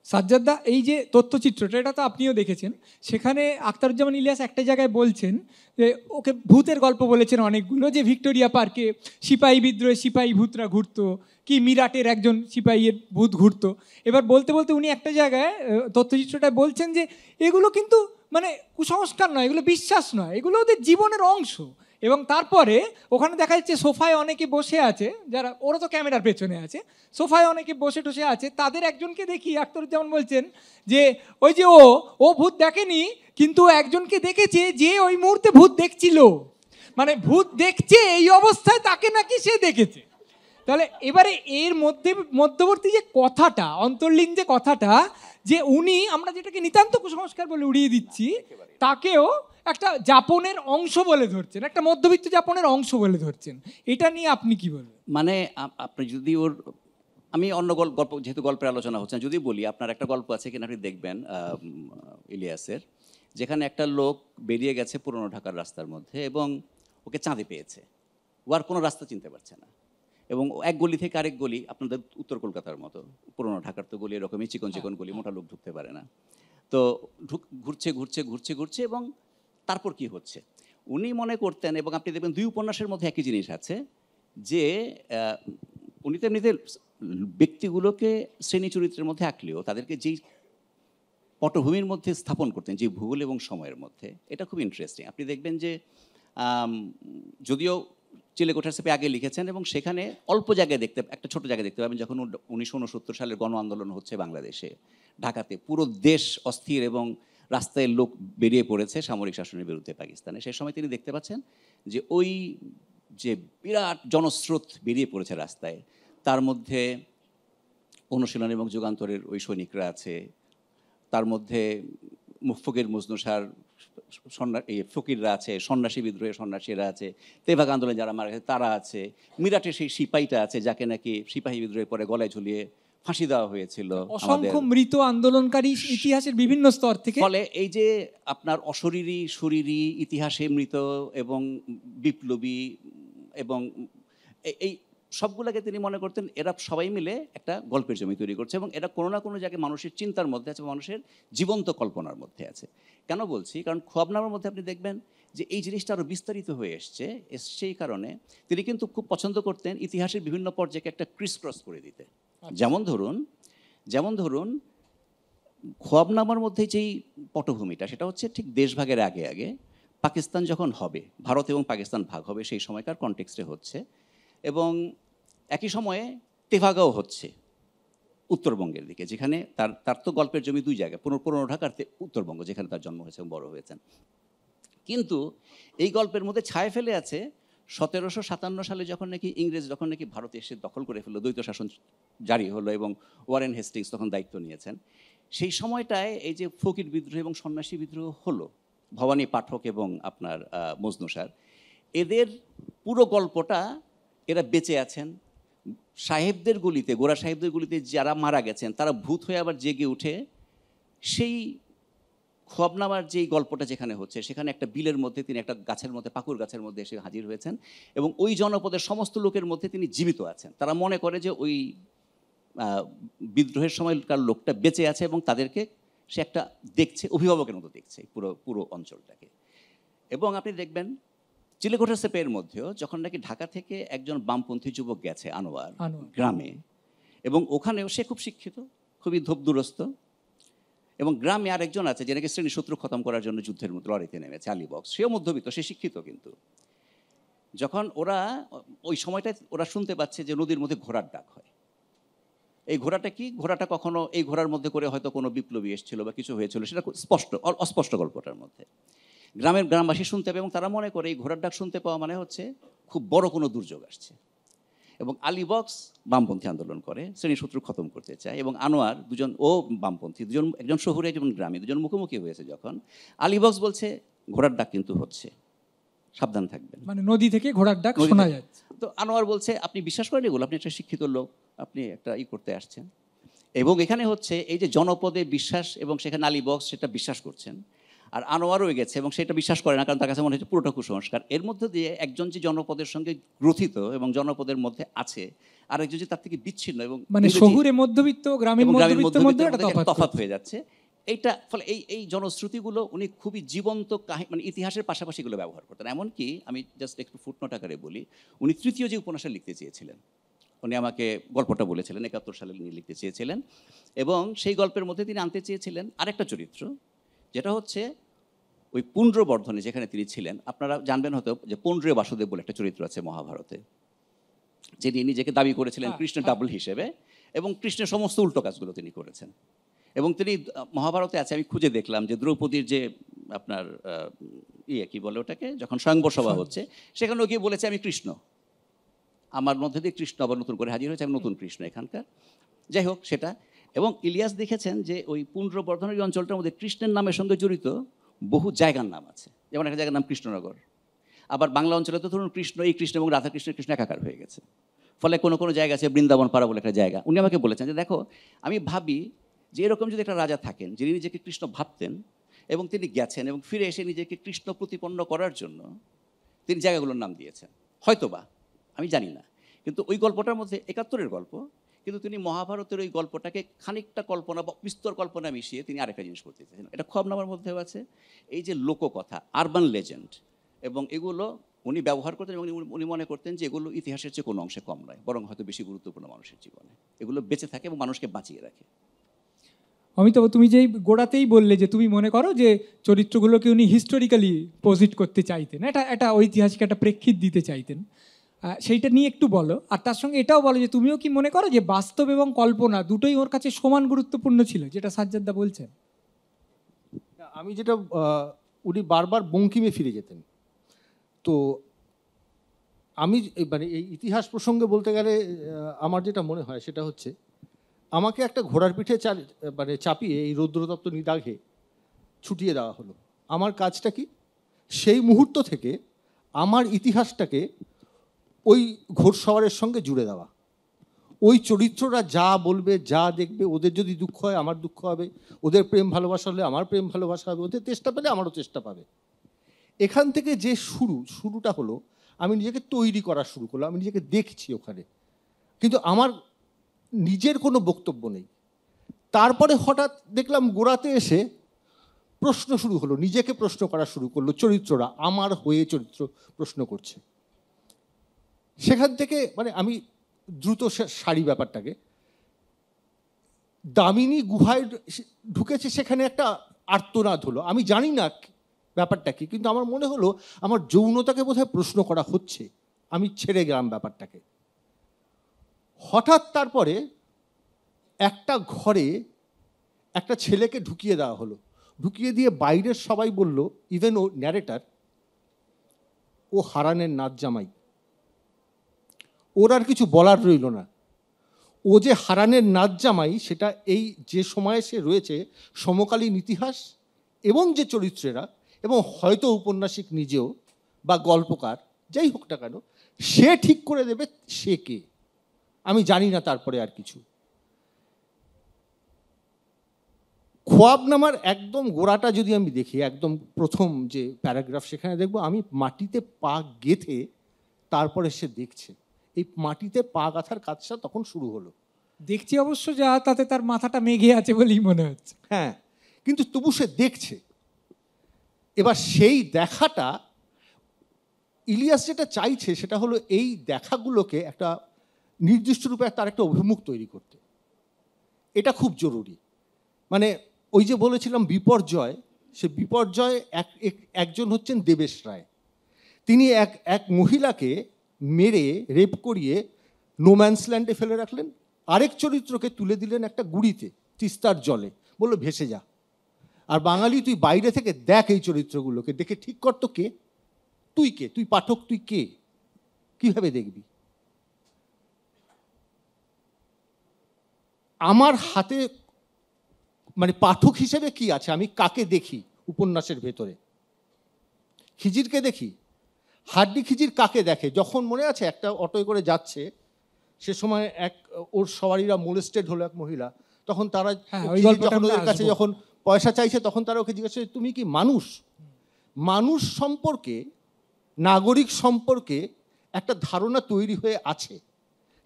সাজ্জাদদা, এই যে তথ্যচিত্রটা, এটা তো আপনিও দেখেছেন, সেখানে আখতারুজ্জামান ইলিয়াস একটা জায়গায় বলছেন যে ওকে ভূতের গল্প বলেছেন অনেকগুলো, যে ভিক্টোরিয়া পার্কে সিপাহী বিদ্রোহে সিপাহী ভূতরা ঘুরতো, কি মিরাটের একজন সিপাহীর ভূত ঘুরতো। এবার বলতে বলতে উনি একটা জায়গায় তথ্যচিত্রটায় বলছেন যে এগুলো কিন্তু মানে কুসংস্কার নয়, এগুলো বিশ্বাস নয়, এগুলো ওদের জীবনের অংশ। এবং তারপরে ওখানে দেখা যাচ্ছে সোফায় অনেকে বসে আছে, যারা ওরা তো ক্যামেরার পেছনে আছে, সোফায় অনেকে বসে টসে আছে, তাদের একজনকে দেখি আখতারুজ্জামান বলছেন যে ওই যে ও ভূত দেখেনি, কিন্তু একজনকে দেখেছে যে ওই মুহূর্তে ভূত দেখছিল, মানে ভূত দেখছে এই অবস্থায় তাকে নাকি সে দেখেছে। তাহলে এবারে এর মধ্যবর্তী যে কথাটা, অন্তর্লীন যে কথাটা, যে উনি আমরা যেটাকে নিতান্ত কুসংস্কার বলে উড়িয়ে দিচ্ছি, তাকেও একটা যাপনের অংশ বলে ধরছেন, একটা মধ্যবিত্ত যাপনের অংশ বলে ধরছেন, এটা নিয়ে আপনি কি বলবেন?
মানে আপনি যদি আমি অন্য গল্প, যেহেতু গল্পের আলোচনা হচ্ছে, যদি বলি, আপনার একটা গল্প আছে কিনা আপনি দেখবেন ইলিয়াসের, যেখানে একটা লোক বেরিয়ে গেছে পুরনো ঢাকার রাস্তার মধ্যে এবং ওকে চাঁদে পেয়েছে, ও আর কোনো রাস্তা চিনতে পারছে না, এবং এক গলি থেকে আরেক গলি, আপনাদের উত্তর কলকাতার মতো, পুরনো ঢাকার তো গলি এরকমই চিকন চিকন গলি, মোটা লোক ঢুকতে পারে না। তো ঘুরছে ঘুরছে ঘুরছে ঘুরছে এবং তারপর কি হচ্ছে উনি মনে করতেন, এবং আপনি দেখবেন 2 উপন্যাসের মধ্যে একই জিনিস আছে, যে উনি তো এমনিতে ব্যক্তিগুলোকে শ্রেণী চরিত্রের মধ্যে আঁকলেও তাদেরকে যেই পটভূমির মধ্যে স্থাপন করতেন, যে ভূগোল এবং সময়ের মধ্যে, এটা খুব ইন্টারেস্টিং। আপনি দেখবেন যে যদিও চিলেকোঠার সাথে আগে লিখেছেন এবং সেখানে অল্প জায়গায় একটা ছোট জায়গায় দেখতে পাবেন যখন 1969 সালের গণ আন্দোলন হচ্ছে বাংলাদেশে, ঢাকাতে পুরো দেশ অস্থির এবং রাস্তায় লোক বেরিয়ে পড়েছে সামরিক শাসনের বিরুদ্ধে পাকিস্তানে। সেই সময় তিনি দেখতে পাচ্ছেন যে ওই যে বিরাট জনস্রোত বেরিয়ে পড়েছে রাস্তায়, তার মধ্যে অনুশীলন এবং যুগান্তরের ওই সৈনিকরা আছে, তার মধ্যে ফকির মজনুসার ফকিররা আছে, সন্ন্যাসী বিদ্রোহের সন্ন্যাসীরা আছে, তেভাগ আন্দোলনে যারা মারা গেছে তারা আছে, মিরাটের সেই সিপাহীটা আছে যাকে নাকি সিপাহী বিদ্রোহের পরে গলায় ঝুলিয়ে ফাঁসি দেওয়া হয়েছিল।
অসংখ্য মৃত আন্দোলনকারী ইতিহাসের বিভিন্ন স্তর থেকে।
ফলে এই যে আপনার অশরীরী শরীরী ইতিহাসে মৃত এবং বিপ্লবী এবং এই সবগুলোকে তিনি মনে করতেন এরা সবাই মিলে একটা গল্পের জমি তৈরি করছে এবং এটা কোনো না কোনো জায়গায় মানুষের চিন্তার মধ্যে আছে, মানুষের জীবন্ত কল্পনার মধ্যে আছে। কেন বলছি? কারণ খোয়াবনামার মধ্যে আপনি দেখবেন যে এই জিনিসটা আরও বিস্তারিত হয়ে এসছে। সেই কারণে তিনি কিন্তু খুব পছন্দ করতেন ইতিহাসের বিভিন্ন পর্যায়ে একটা ক্রিস ক্রস করে দিতে। যেমন ধরুন খোয়াবনামার মধ্যে যেই পটভূমিটা, সেটা হচ্ছে ঠিক দেশভাগের আগে আগে পাকিস্তান যখন হবে, ভারত এবং পাকিস্তান ভাগ হবে, সেই সময়কার কনটেক্সটে হচ্ছে এবং একই সময়ে তেভাগাও হচ্ছে উত্তরবঙ্গের দিকে, যেখানে তার তো গল্পের জমি দুই জায়গায়, পুরনো ঢাকার উত্তরবঙ্গ, যেখানে তার জন্ম হয়েছে এবং বড় হয়েছেন। কিন্তু এই গল্পের মধ্যে ছায়া ফেলে আছে 1757 সালে যখন নাকি ইংরেজ যখন নাকি ভারতে এসে দখল করে ফেললো, দ্বৈত শাসন জারি হলো এবং ওয়ারেন হেস্টিংস তখন দায়িত্ব নিয়েছেন। সেই সময়টায় এই যে ফকির বিদ্রোহ এবং সন্ন্যাসী বিদ্রোহ হলো, ভবানী পাঠক এবং আপনার মজনুসার, এদের পুরো গল্পটা এরা বেঁচে আছেন। সাহেবদের গুলিতে, গোরা সাহেবদের গুলিতে যারা মারা গেছেন তারা ভূত হয়ে আবার জেগে উঠে সেই খোয়াবনামার যেই গল্পটা যেখানে হচ্ছে, সেখানে একটা বিলের মধ্যে তিনি একটা গাছের মধ্যে, পাকুর গাছের মধ্যে এসে হাজির হয়েছেন এবং ওই জনপদের সমস্ত লোকের মধ্যে তিনি জীবিত আছেন। তারা মনে করে যে ওই বিদ্রোহের সময়কার লোকটা বেঁচে আছে এবং তাদেরকে সে একটা দেখছে, অভিভাবকের মতো দেখছে পুরো অঞ্চলটাকে। এবং আপনি দেখবেন চিলেকোঠার সেপের মধ্যেও যখন নাকি ঢাকা থেকে একজন বামপন্থী যুবক গেছে আনোয়ার গ্রামে, এবং ওখানেও সে খুব শিক্ষিত, খুবই ধূপদুরস্ত, এবং গ্রামে আরেকজন আছে যে নাকি শ্রেণী শত্রু খতম করার জন্য যুদ্ধের মধ্যে লড়াইতে নেমেছে, আলী বক্স, সেও মধ্যবিত্ত, সে শিক্ষিত। কিন্তু যখন ওরা ওই সময়টায় ওরা শুনতে পাচ্ছে যে নদীর মধ্যে ঘোড়ার ডাক হয়। এই ঘোড়াটা কি? ঘোড়াটা কখনো এই ঘোড়ার মধ্যে করে হয়তো কোনো বিপ্লবী এসেছিল বা কিছু হয়েছিল, সেটা অস্পষ্ট গল্পটার মধ্যে গ্রামবাসী শুনতে পাবে এবং তারা মনে করে এই ঘোড়ার ডাক শুনতে পাওয়া মানে হচ্ছে খুব বড় কোনো দুর্যোগ আসছে। এবং আলী বক্স বামপন্থী আন্দোলন করে, শ্রেণী শত্রু খতম করতে চায়, এবং আনোয়ার, দুজন ও বামপন্থী, দুজন, একজন শহুরে একজন গ্রামে, দুজন মুখোমুখি হয়েছে। যখন আলী বক্স বলছে ঘোড়ার ডাক কিন্তু হচ্ছে, সাবধান থাকবেন,
মানে নদী থেকে ঘোড়ার ডাক শোনা যাচ্ছে।
তো আনোয়ার বলছে আপনি বিশ্বাস করেন এগুলো? আপনি একটা শিক্ষিত লোক, আপনি একটা করতে আসছেন। এবং এখানে হচ্ছে এই যে জনপদে বিশ্বাস, এবং সেখানে আলী বক্স সেটা বিশ্বাস করছেন, আর আনোয়ারও গেছে এবং সেটা বিশ্বাস করে না, কারণ তার কাছে মনে হচ্ছে পুরোটা কুসংস্কার। এর মধ্যে দিয়ে একজন যে জনপদের সঙ্গে গ্রথিত এবং জনপদের মধ্যে আছে, আর একজন যে তার থেকে বিচ্ছিন্ন এবং
মানে শহুরে মধ্যবিত্ত গ্রামীণ মধ্যবিত্তের মধ্যে একটা
তফাৎ হয়ে যাচ্ছে। এইটা ফলে এই জনশ্রুতিগুলো উনি খুবই জীবন্ত মানে ইতিহাসের পাশাপাশি এগুলো ব্যবহার করতেন। এমনকি আমি জাস্ট একটু ফুটনোট আকারে বলি, উনি তৃতীয় যে উপন্যাসটা লিখতে চেয়েছিলেন, উনি আমাকে গল্পটা বলেছিলেন 71 সালে উনি লিখতে চেয়েছিলেন, এবং সেই গল্পের মধ্যে তিনি আনতে চেয়েছিলেন আরেকটা চরিত্র, যেটা হচ্ছে ওই পুণ্ড্রবর্ধনে যেখানে তিনি ছিলেন। আপনারা জানবেন হয়তো যে পৌণ্ড্রীয় বাসুদেব বলে একটা চরিত্র আছে মহাভারতে, যিনি নিজেকে দাবি করেছিলেন কৃষ্ণের ডাবল হিসেবে, এবং কৃষ্ণের সমস্ত উল্টো কাজগুলো তিনি করেছেন। এবং তিনি মহাভারতে আছে, আমি খুঁজে দেখলাম যে দ্রৌপদীর যে আপনার কি বলে ওটাকে, যখন স্বয়ংবর সভা হচ্ছে, সেখানেও গিয়ে বলেছে আমি কৃষ্ণ, আমার মধ্যে দিয়ে কৃষ্ণ আবার নতুন করে হাজির হয়েছে, আমি নতুন কৃষ্ণ এখানকার। যাই হোক সেটা। এবং ইলিয়াস দেখেছেন যে ওই পুণ্ড্রবর্ধনের অঞ্চলটার মধ্যে কৃষ্ণের নামের সঙ্গে জড়িত বহু জায়গার নাম আছে। যেমন একটা জায়গার নাম কৃষ্ণনগর। আবার বাংলা অঞ্চলে তো ধরুন কৃষ্ণ এবং রাধাকৃষ্ণের কৃষ্ণ একাকার হয়ে গেছে। ফলে কোনো জায়গা আছে বৃন্দাবন পাড়া বলে একটা জায়গা। উনি আমাকে বলেছেন যে দেখো, আমি ভাবি যে এরকম যদি একটা রাজা থাকেন যিনি নিজেকে কৃষ্ণ ভাবতেন এবং তিনি গেছেন এবং ফিরে এসে নিজেকে কৃষ্ণ প্রতিপন্ন করার জন্য তিনি জায়গাগুলোর নাম দিয়েছেন, হয়তোবা, আমি জানি না। কিন্তু ওই গল্পটার মধ্যে 71-এর গল্প, কিন্তু তিনি মহাভারতের ওই গল্পটাকে খানিকটা কল্পনা বা বিস্তর কল্পনা মিশিয়ে তিনি আরেকটা জিনিস করতে চেয়েছেন। এটা খোয়াবনামার মধ্যেও আছে। এই যে লোককথা, আরবান লেজেন্ড, এবং এগুলো উনি ব্যবহার করতেন এবং উনি মনে করতেন যে এগুলো ইতিহাসের চেয়ে কোনো অংশে কম নয়, বরং হয়তো বেশি গুরুত্বপূর্ণ মানুষের জীবনে। এগুলো বেঁচে থাকে এবং মানুষকে বাঁচিয়ে রাখে।
অমিতাভ, তুমি যেই গোড়াতেই বললে যে তুমি মনে করো যে চরিত্রগুলোকে উনি হিস্টোরিক্যালি পজিট করতে চাইতেন, এটা ঐতিহাসিক একটা প্রেক্ষিত দিতে চাইতেন, সেইটা নিয়ে একটু বলো। আর তার সঙ্গে এটাও বলো যে তুমিও কি মনে করো যে বাস্তব এবং কল্পনা দুটোই ওর কাছে সমান গুরুত্বপূর্ণ ছিল, যেটা সাজ্জাদদা বলছেন?
আমি যেটা উনি বারবার বঙ্কিমে ফিরে যেতেন। তো আমি মানে এই ইতিহাস প্রসঙ্গে বলতে গেলে আমার যেটা মনে হয় সেটা হচ্ছে, আমাকে একটা ঘোড়ার পিঠে মানে চাপিয়ে এই রৌদ্রতপ্ত নিদাঘে ছুটিয়ে দেওয়া হলো। আমার কাজটা কি? সেই মুহূর্ত থেকে আমার ইতিহাসটাকে ওই ঘোড়সওয়ারের সঙ্গে জুড়ে দেওয়া। ওই চরিত্ররা যা বলবে, যা দেখবে, ওদের যদি দুঃখ হয় আমার দুঃখ হবে, ওদের প্রেম ভালোবাসা হলে আমার প্রেম ভালোবাসা হবে, ওদের চেষ্টা পেলে আমারও চেষ্টা পাবে। এখান থেকে যে শুরুটা হলো, আমি নিজেকে তৈরি করা শুরু করলাম, আমি নিজেকে দেখছি ওখানে, কিন্তু আমার নিজের কোনো বক্তব্য নেই। তারপরে হঠাৎ দেখলাম গোড়াতে এসে প্রশ্ন শুরু হলো, নিজেকে প্রশ্ন করা শুরু করলো, চরিত্ররা আমার হয়ে চরিত্র প্রশ্ন করছে। সেখান থেকে মানে আমি দ্রুত সারি ব্যাপারটাকে, দামিনী গুহায় ঢুকেছে, সেখানে একটা আর্তনাদ হলো। আমি জানি না ব্যাপারটা কি, কিন্তু আমার মনে হলো আমার যৌনতাকে বোধহয় প্রশ্ন করা হচ্ছে। আমি ছেড়ে গেলাম ব্যাপারটাকে। হঠাৎ তারপরে একটা ঘরে একটা ছেলেকে ঢুকিয়ে দেওয়া হলো, ঢুকিয়ে দিয়ে বাইরের সবাই বলল, ইভেন ও ন্যারেটার, ও হারানের নাচ জামাই। ওর আর কিছু বলার রইল না। ও যে হারানের নাচ জামাই, সেটা এই যে সময়ে সে রয়েছে, সমকালীন ইতিহাস এবং যে চরিত্রেরা, এবং হয়তো উপন্যাসিক নিজেও বা গল্পকার যাই হোক না কেন, সে ঠিক করে দেবে সে কে। আমি জানি না তারপরে আর কিছু। খোয়াবনামার একদম গোড়াটা যদি আমি দেখি, একদম প্রথম যে প্যারাগ্রাফ, সেখানে দেখবো আমি মাটিতে পা গেঁথে তারপরে সে দেখছে। এই মাটিতে পা গাঁথার কাজটা তখন শুরু হলো।
দেখছি অবশ্য যা, তাতে তার মাথাটা মেঘে আছে বলেই মনে হচ্ছে।
হ্যাঁ, কিন্তু তবু সে দেখছে। এবার সেই দেখাটা ইলিয়াস যেটা চাইছে সেটা হলো এই দেখাগুলোকে একটা নির্দিষ্ট রূপে তার একটা অভিমুখ তৈরি করতে। এটা খুব জরুরি। মানে ওই যে বলেছিলাম বিপর্যয়, সে বিপর্যয় একজন হচ্ছেন দেবেশ রায়। তিনি এক মহিলাকে মেরে রেপ করিয়ে নোম্যান্সল্যান্ডে ফেলে রাখলেন, আরেক চরিত্রকে তুলে দিলেন একটা গুড়িতে তিস্তার জলে, বললো ভেসে যা। আর বাঙালি, তুই বাইরে থেকে দেখ এই চরিত্রগুলোকে, দেখে ঠিক কর তো কে তুই, কে তুই, পাঠক তুই কে, কিভাবে দেখবি। আমার হাতে মানে পাঠক হিসেবে কি আছে, আমি কাকে দেখি উপন্যাসের ভেতরে? খিজিরকে দেখি। হাড্ডি খিজির কাকে দেখে? যখন মনে আছে একটা অটোয় করে যাচ্ছে, সে সময় ওর সওয়ারিরা মোলেস্টেড হলো এক মহিলা, তখন তারা যখন ওদের কাছে যখন পয়সা চাইছে, তখন তারা ওকে জিজ্ঞাসা করে, তুমি কি মানুষ? মানুষ সম্পর্কে, নাগরিক সম্পর্কে একটা ধারণা তৈরি হয়ে আছে,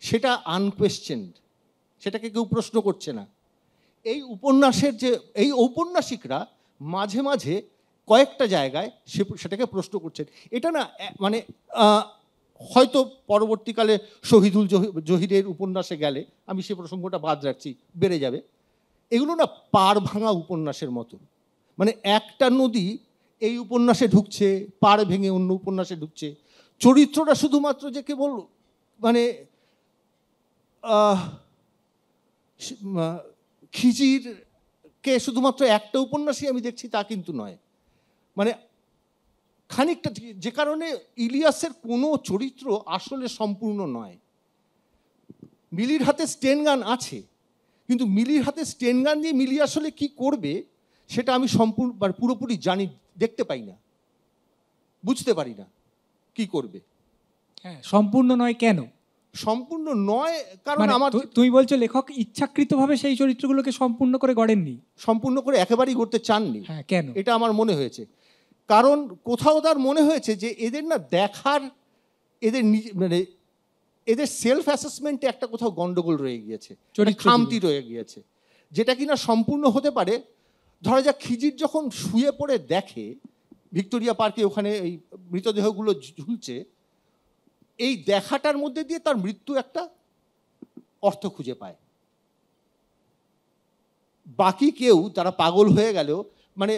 সেটা আনকোয়েশ্চেনড, সেটাকে কেউ প্রশ্ন করছে না। এই উপন্যাসের যে এই ঔপন্যাসিকরা মাঝে মাঝে কয়েকটা জায়গায় সেটাকে প্রশ্ন করছেন। এটা না মানে হয়তো পরবর্তীকালে শহীদুল জহিরের উপন্যাসে গেলে, আমি সে প্রসঙ্গটা বাদ রাখছি, বেড়ে যাবে। এগুলো না পাড় ভাঙা উপন্যাসের মতো। মানে একটা নদী এই উপন্যাসে ঢুকছে, পাড় ভেঙে অন্য উপন্যাসে ঢুকছে। চরিত্রটা শুধুমাত্র যে কেবল মানে খিজিরকে শুধুমাত্র একটা উপন্যাসই আমি দেখছি তা কিন্তু নয়। মানে খানিকটা, যে কারণে ইলিয়াসের কোনো চরিত্র আসলে সম্পূর্ণ নয়। মিলির হাতে স্টেন গান আছে, কিন্তু মিলির হাতে স্টেন গান দিয়ে মিলি আসলে কি করবে সেটা আমি সম্পূর্ণ পুরোপুরি জানি, দেখতে পাই না, বুঝতে পারি না কি করবে।
হ্যাঁ, সম্পূর্ণ নয় কেন?
সম্পূর্ণ নয় কারণ আমার,
তুমি বলছো লেখক ইচ্ছাকৃতভাবে সেই চরিত্রগুলোকে সম্পূর্ণ করে গড়েননি,
সম্পূর্ণ করে একেবারেই গড়তে চাননি।
হ্যাঁ, কেন?
এটা আমার মনে হয়েছে, কারণ কোথাও তার মনে হয়েছে যে এদের না দেখার, এদের মানে এদের সেলফ অ্যাসেসমেন্টে একটা কোথাও গন্ডগোল রয়ে গিয়েছে, খামতি রয়ে গিয়েছে, যেটা কিনা সম্পূর্ণ হতে পারে। ধরা যাক খিজির যখন শুয়ে পড়ে দেখে ভিক্টোরিয়া পার্কে ওখানে এই মৃতদেহগুলো ঝুলছে, এই দেখাটার মধ্যে দিয়ে তার মৃত্যু একটা অর্থ খুঁজে পায়। বাকি কেউ তারা পাগল হয়ে গেলেও মানে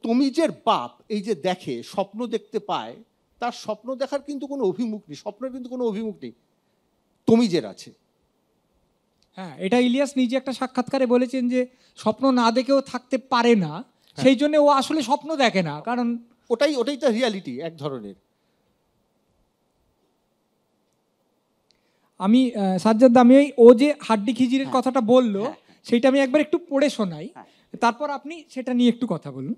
তমিজের বাপ এই যে দেখে, স্বপ্ন দেখতে পায়, তার স্বপ্ন দেখার কিন্তু কোনো অভিমুখ নেই, স্বপ্নের কিন্তু কোনো অভিমুখ নেই, তমিজের আছে।
হ্যাঁ, এটা ইলিয়াস নিজে একটা সাক্ষাৎকারে বলেছেন যে স্বপ্ন না দেখেও থাকতে পারে না, সেই জন্য ও আসলে স্বপ্ন দেখে না, কারণ
ওটাই তো রিয়ালিটি এক ধরনের।
আমি সাজ্জাদ, আমি ও যে হাড্ডি খিজিরের কথাটা বললো সেইটা আমি একবার একটু পড়ে শোনাই, তারপর আপনি সেটা নিয়ে একটু কথা বলুন।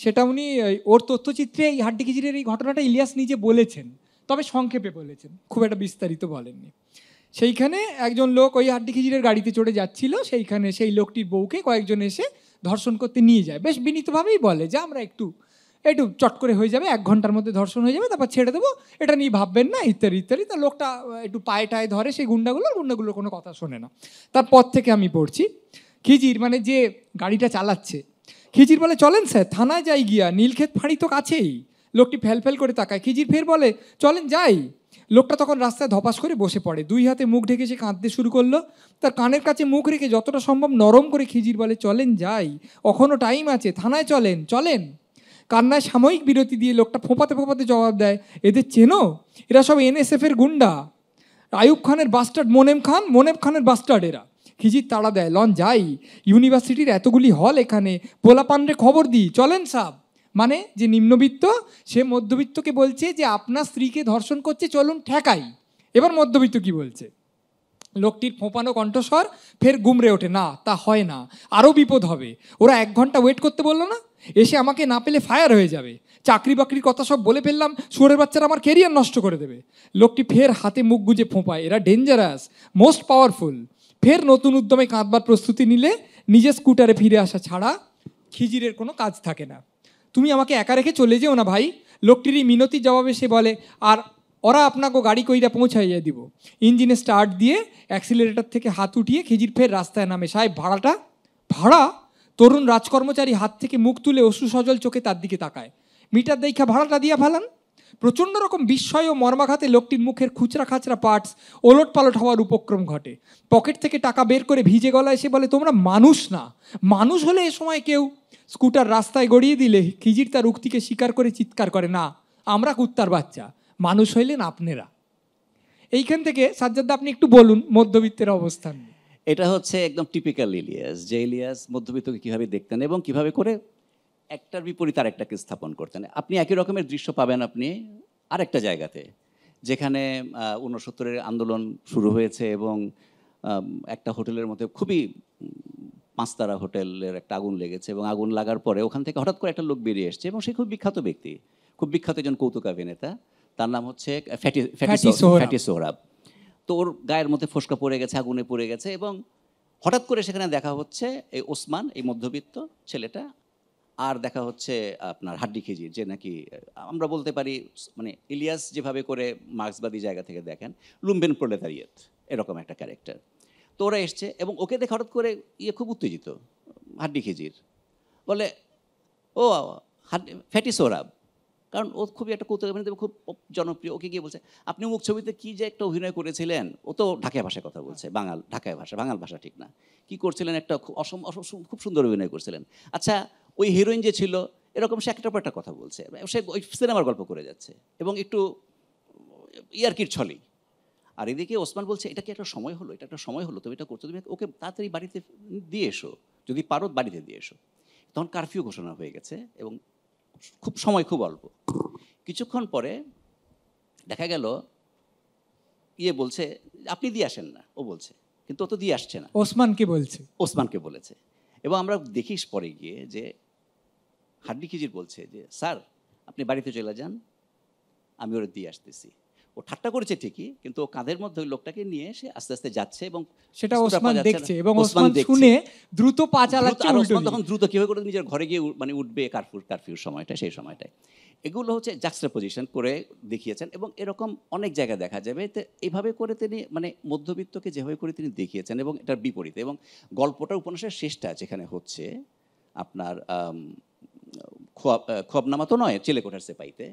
সেটা উনি ওর তথ্যচিত্রে এই হাড্ডি খিজিরের এই ঘটনাটা ইলিয়াস নিজে বলেছেন, তবে সংক্ষেপে বলেছেন, খুব একটা বিস্তারিত বলেননি। সেইখানে একজন লোক ওই হাড্ডি খিজিরের গাড়িতে চড়ে যাচ্ছিল, সেইখানে সেই লোকটির বউকে কয়েকজন এসে ধর্ষণ করতে নিয়ে যায়। বেশ বিনীতভাবেই বলে যে আমরা একটু চট করে হয়ে যাবে, 1 ঘন্টার মধ্যে ধর্ষণ হয়ে যাবে, তারপর ছেড়ে দেবো, এটা নিয়ে ভাববেন না, ইত্যাদি ইত্যাদি। তা লোকটা একটু পায়ে টায়ে ধরে সেই গুন্ডাগুলোর কোনো কথা শোনে না। তারপর থেকে আমি পড়ছি, খিজির মানে যে গাড়িটা চালাচ্ছে, খিজির বলে চলেন স্যার থানায় যাই গিয়া, নীলক্ষেত ফাঁড়ি তো কাছেই। লোকটি ফেল করে তাকায়, খিজির ফের বলে চলেন যাই। লোকটা তখন রাস্তায় ধপাস করে বসে পড়ে, 2 হাতে মুখ ঢেকে সে কাঁদতে শুরু করলো। তার কানের কাছে মুখ রেখে যতটা সম্ভব নরম করে খিজির বলে চলেন যাই, এখনও টাইম আছে, থানায় চলেন চলেন। কান্নায় সাময়িক বিরতি দিয়ে লোকটা ফোঁপাতে জবাব দেয়, এদের চেনো? এরা সব NSF-এর গুন্ডা, আইয়ুব খানের বাস্টার্ড মোনেম খানের বাস্টার্ড এরা। খিজির তাড়া দেয়, লন যাই, ইউনিভার্সিটির এতগুলি হল এখানে, পোলাপানরে খবর দিই, চলেন সাব। মানে যে নিম্নবিত্ত সে মধ্যবিত্তকে বলছে যে আপনার স্ত্রীকে ধর্ষণ করছে, চলুন ঠেকাই। এবার মধ্যবিত্ত কি বলছে? লোকটির ফোঁপানো কণ্ঠস্বর ফের গুমড়ে ওঠে, না তা হয় না, আরও বিপদ হবে। ওরা 1 ঘন্টা ওয়েট করতে বললো না, এসে আমাকে না পেলে ফায়ার হয়ে যাবে, চাকরি বাকরির কথা সব বলে ফেললাম, শুয়োরের বাচ্চারা আমার কেরিয়ার নষ্ট করে দেবে। লোকটি ফের হাতে মুখ গুজে ফোঁপায়, এরা ডেঞ্জারাস, মোস্ট পাওয়ারফুল। ফের নতুন উদ্যমে কাঁদবার প্রস্তুতি নিলে নিজের স্কুটারে ফিরে আসা ছাড়া খিজিরের কোনো কাজ থাকে না। তুমি আমাকে একা রেখে চলে যেও না ভাই। লোকটির এই মিনতির জবাবে সে বলে, আর ওরা আপনাকে গাড়ি কইরা পৌঁছাইয়া দিব। ইঞ্জিনে স্টার্ট দিয়ে অ্যাক্সিলারেটর থেকে হাত উঠিয়ে খিজির ফের রাস্তায় নামে। সাহেব ভাড়াটা? ভাড়া? তরুণ রাজকর্মচারী হাত থেকে মুখ তুলে অশ্রু সজল চোখে তার দিকে তাকায়। মিটার দেখা ভাড়াটা দিয়া ফেলান। প্রচণ্ড রকম বিস্ময় ও মর্মাঘাতে লোকটির মুখের খুচরা খাচরা পার্টস ওলট পালট হওয়ার উপক্রম ঘটে। পকেট থেকে টাকা বের করে ভিজে গলায় এসে বলে, তোমরা মানুষ না, মানুষ হলে এ সময় কেউ। স্কুটার রাস্তায় গড়িয়ে দিলে খিজির তার উক্তিকে স্বীকার করে চিৎকার করে, না আমরা কুত্তার বাচ্চা, মানুষ হইলেন আপনারা। এইখান থেকে সাজ্জাদ আপনি একটু বলুন মধ্যবিত্তের অবস্থান।
এটা হচ্ছে একদম টিপিক্যাল ইলিয়াস, যে ইলিয়াস মধ্যবিত্তকে কীভাবে দেখতেন এবং কিভাবে করে একটার বিপরীত আরেকটাকে স্থাপন করতেন। আপনি একই রকমের দৃশ্য পাবেন আপনি আরেকটা জায়গাতে, যেখানে 69-এর আন্দোলন শুরু হয়েছে এবং একটা হোটেলের মধ্যে খুবই 5 তারা হোটেলের একটা আগুন লেগেছে, এবং আগুন লাগার পরে ওখান থেকে হঠাৎ করে একটা লোক বেরিয়ে এসছে, এবং সে খুব বিখ্যাত ব্যক্তি, খুব বিখ্যাত একজন কৌতুকাভিনেতা, তার নাম হচ্ছে ফ্যাটি সোহরাব। তো ওর গায়ের মধ্যে ফোসকা পড়ে গেছে, আগুনে পড়ে গেছে, এবং হঠাৎ করে সেখানে দেখা হচ্ছে এই ওসমান, এই মধ্যবিত্ত ছেলেটা, আর দেখা হচ্ছে আপনার হাড্ডি খিজির, যে নাকি আমরা বলতে পারি মানে ইলিয়াস যেভাবে করে মার্ক্সবাদী জায়গা থেকে দেখেন, লুম্বেন প্রলেতারিয়েত এরকম একটা ক্যারেক্টার। তো ওরা এসছে এবং ওকে দেখে হঠাৎ করে খুব উত্তেজিত হাড্ডি খিজির, বলে ও ফ্যাটি সোহরাব, কারণ ও খুবই একটা কৌতুক, খুব জনপ্রিয়। ওকে গিয়ে বলছে, আপনি মুখ ছবিতে কী যে একটা অভিনয় করেছিলেন, ও তো ঢাকায় ভাষায় কথা বলছে, বাঙাল ভাষা ঠিক না, কি করছিলেন, একটা খুব সুন্দর অভিনয় করছিলেন। আচ্ছা ওই হিরোইন যে ছিল এরকম, সে একটার পর একটা কথা বলছে, সে ওই সিনেমার গল্প করে যাচ্ছে এবং একটু ইয়ার্কির ছলেই। আর এদিকে ওসমান বলছে, এটা কি একটা সময় হলো, এটা একটা সময় হলো, তুমি এটা করছো, তুমি ওকে তাড়াতাড়ি বাড়িতে দিয়ে এসো, যদি পারো বাড়িতে দিয়ে এসো। তখন কারফিউ ঘোষণা হয়ে গেছে এবং সময় খুব অল্প। কিছুক্ষণ পরে দেখা গেল বলছে, আপনি দিয়ে আসেন না, ও বলছে, কিন্তু ও তো দিয়ে আসছে না। ওসমানকে বলেছে। এবং আমরা দেখিস পরে গিয়ে যে হাড্ডি খিজির বলছে যে, স্যার আপনি বাড়িতে চলে যান, আমি ওরা দিয়ে আসতেছি। ও ঠাট্টা করেছে ঠিকই, কিন্তু ও কাঁধের মধ্যে ওই লোকটাকে নিয়ে এসে আস্তে আস্তে যাচ্ছে, এবং
সেটা ওসমান দেখছে, এবং ওসমান শুনে দ্রুত পা চালাচ্ছে।
তখন দ্রুত কিভাবে করে নিজের ঘরে গিয়ে মানে উঠবে, কারফিউর সময়টা, সেই সময়টায় এগুলো হচ্ছে জাক্সটাপোজিশন করে দেখিয়েছেন। এবং এরকম অনেক জায়গায় দেখা যাবে। তো এইভাবে করে তিনি মানে মধ্যবিত্তকে যেভাবে করে তিনি দেখিয়েছেন, এবং এটার বিপরীতে, এবং গল্পটার উপন্যাসের শেষটা যেখানে হচ্ছে আপনার খোয়াবনামা তো নয়, চিলেকোঠার সেপাইতে,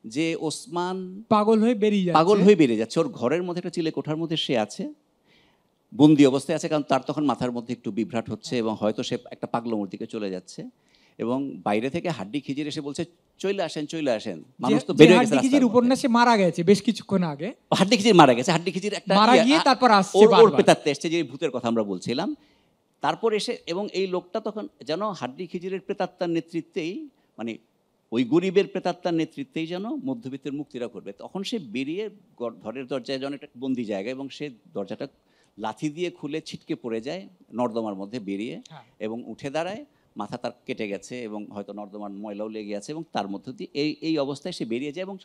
যে ওসমান
পাগল হয়ে
বেরিয়ে যাচ্ছে। ওর ঘরের মধ্যে একটা চিলেকোঠার মধ্যে সে আছে, বন্দি অবস্থায় আছে, কারণ তার তখন মাথার মধ্যে একটু বিভ্রাট হচ্ছে এবং হয়তো সে একটা পাগলমোর দিকে চলে যাচ্ছে, এবং বাইরে থেকে হাড্ডি খিজির এসে বলছে চলে আসেন, মানুষ তো বেরিয়ে গেছে।
হাড্ডি খিজির উপন্যাসে মারা গেছে বেশ কিছুক্ষণ আগে,
হাড্ডি খিজির মারা গেছে, হাড্ডি খিজির একটা
মারা গিয়ে তারপর আসছে
ওর প্রেতাত্মা এসছে, যে ভূতের কথা আমরা বলছিলাম, তারপর এসে, এবং এই লোকটা তখন যেন হাড্ডি খিজিরের প্রেতাত্মার নেতৃত্বেই, মানে ওই গরিবের প্রেতাত্মার নেতৃত্বেই যেন মধ্যবিত্তের মুক্তিরা করবে। তখন সে বেরিয়ে ঘরের দরজায় যেন একটা বন্দি জায়গা, এবং সে দরজাটা লাথি দিয়ে খুলে ছিটকে পড়ে যায় নর্দমার মধ্যে বেরিয়ে, এবং উঠে দাঁড়ায়, মাথা তার কেটে গেছে এবং হয়তো নর্দমার ময়লাও লেগে গেছে, এবং তার মধ্য দিয়ে এই অবস্থায় সে বেরিয়ে যায়, এবং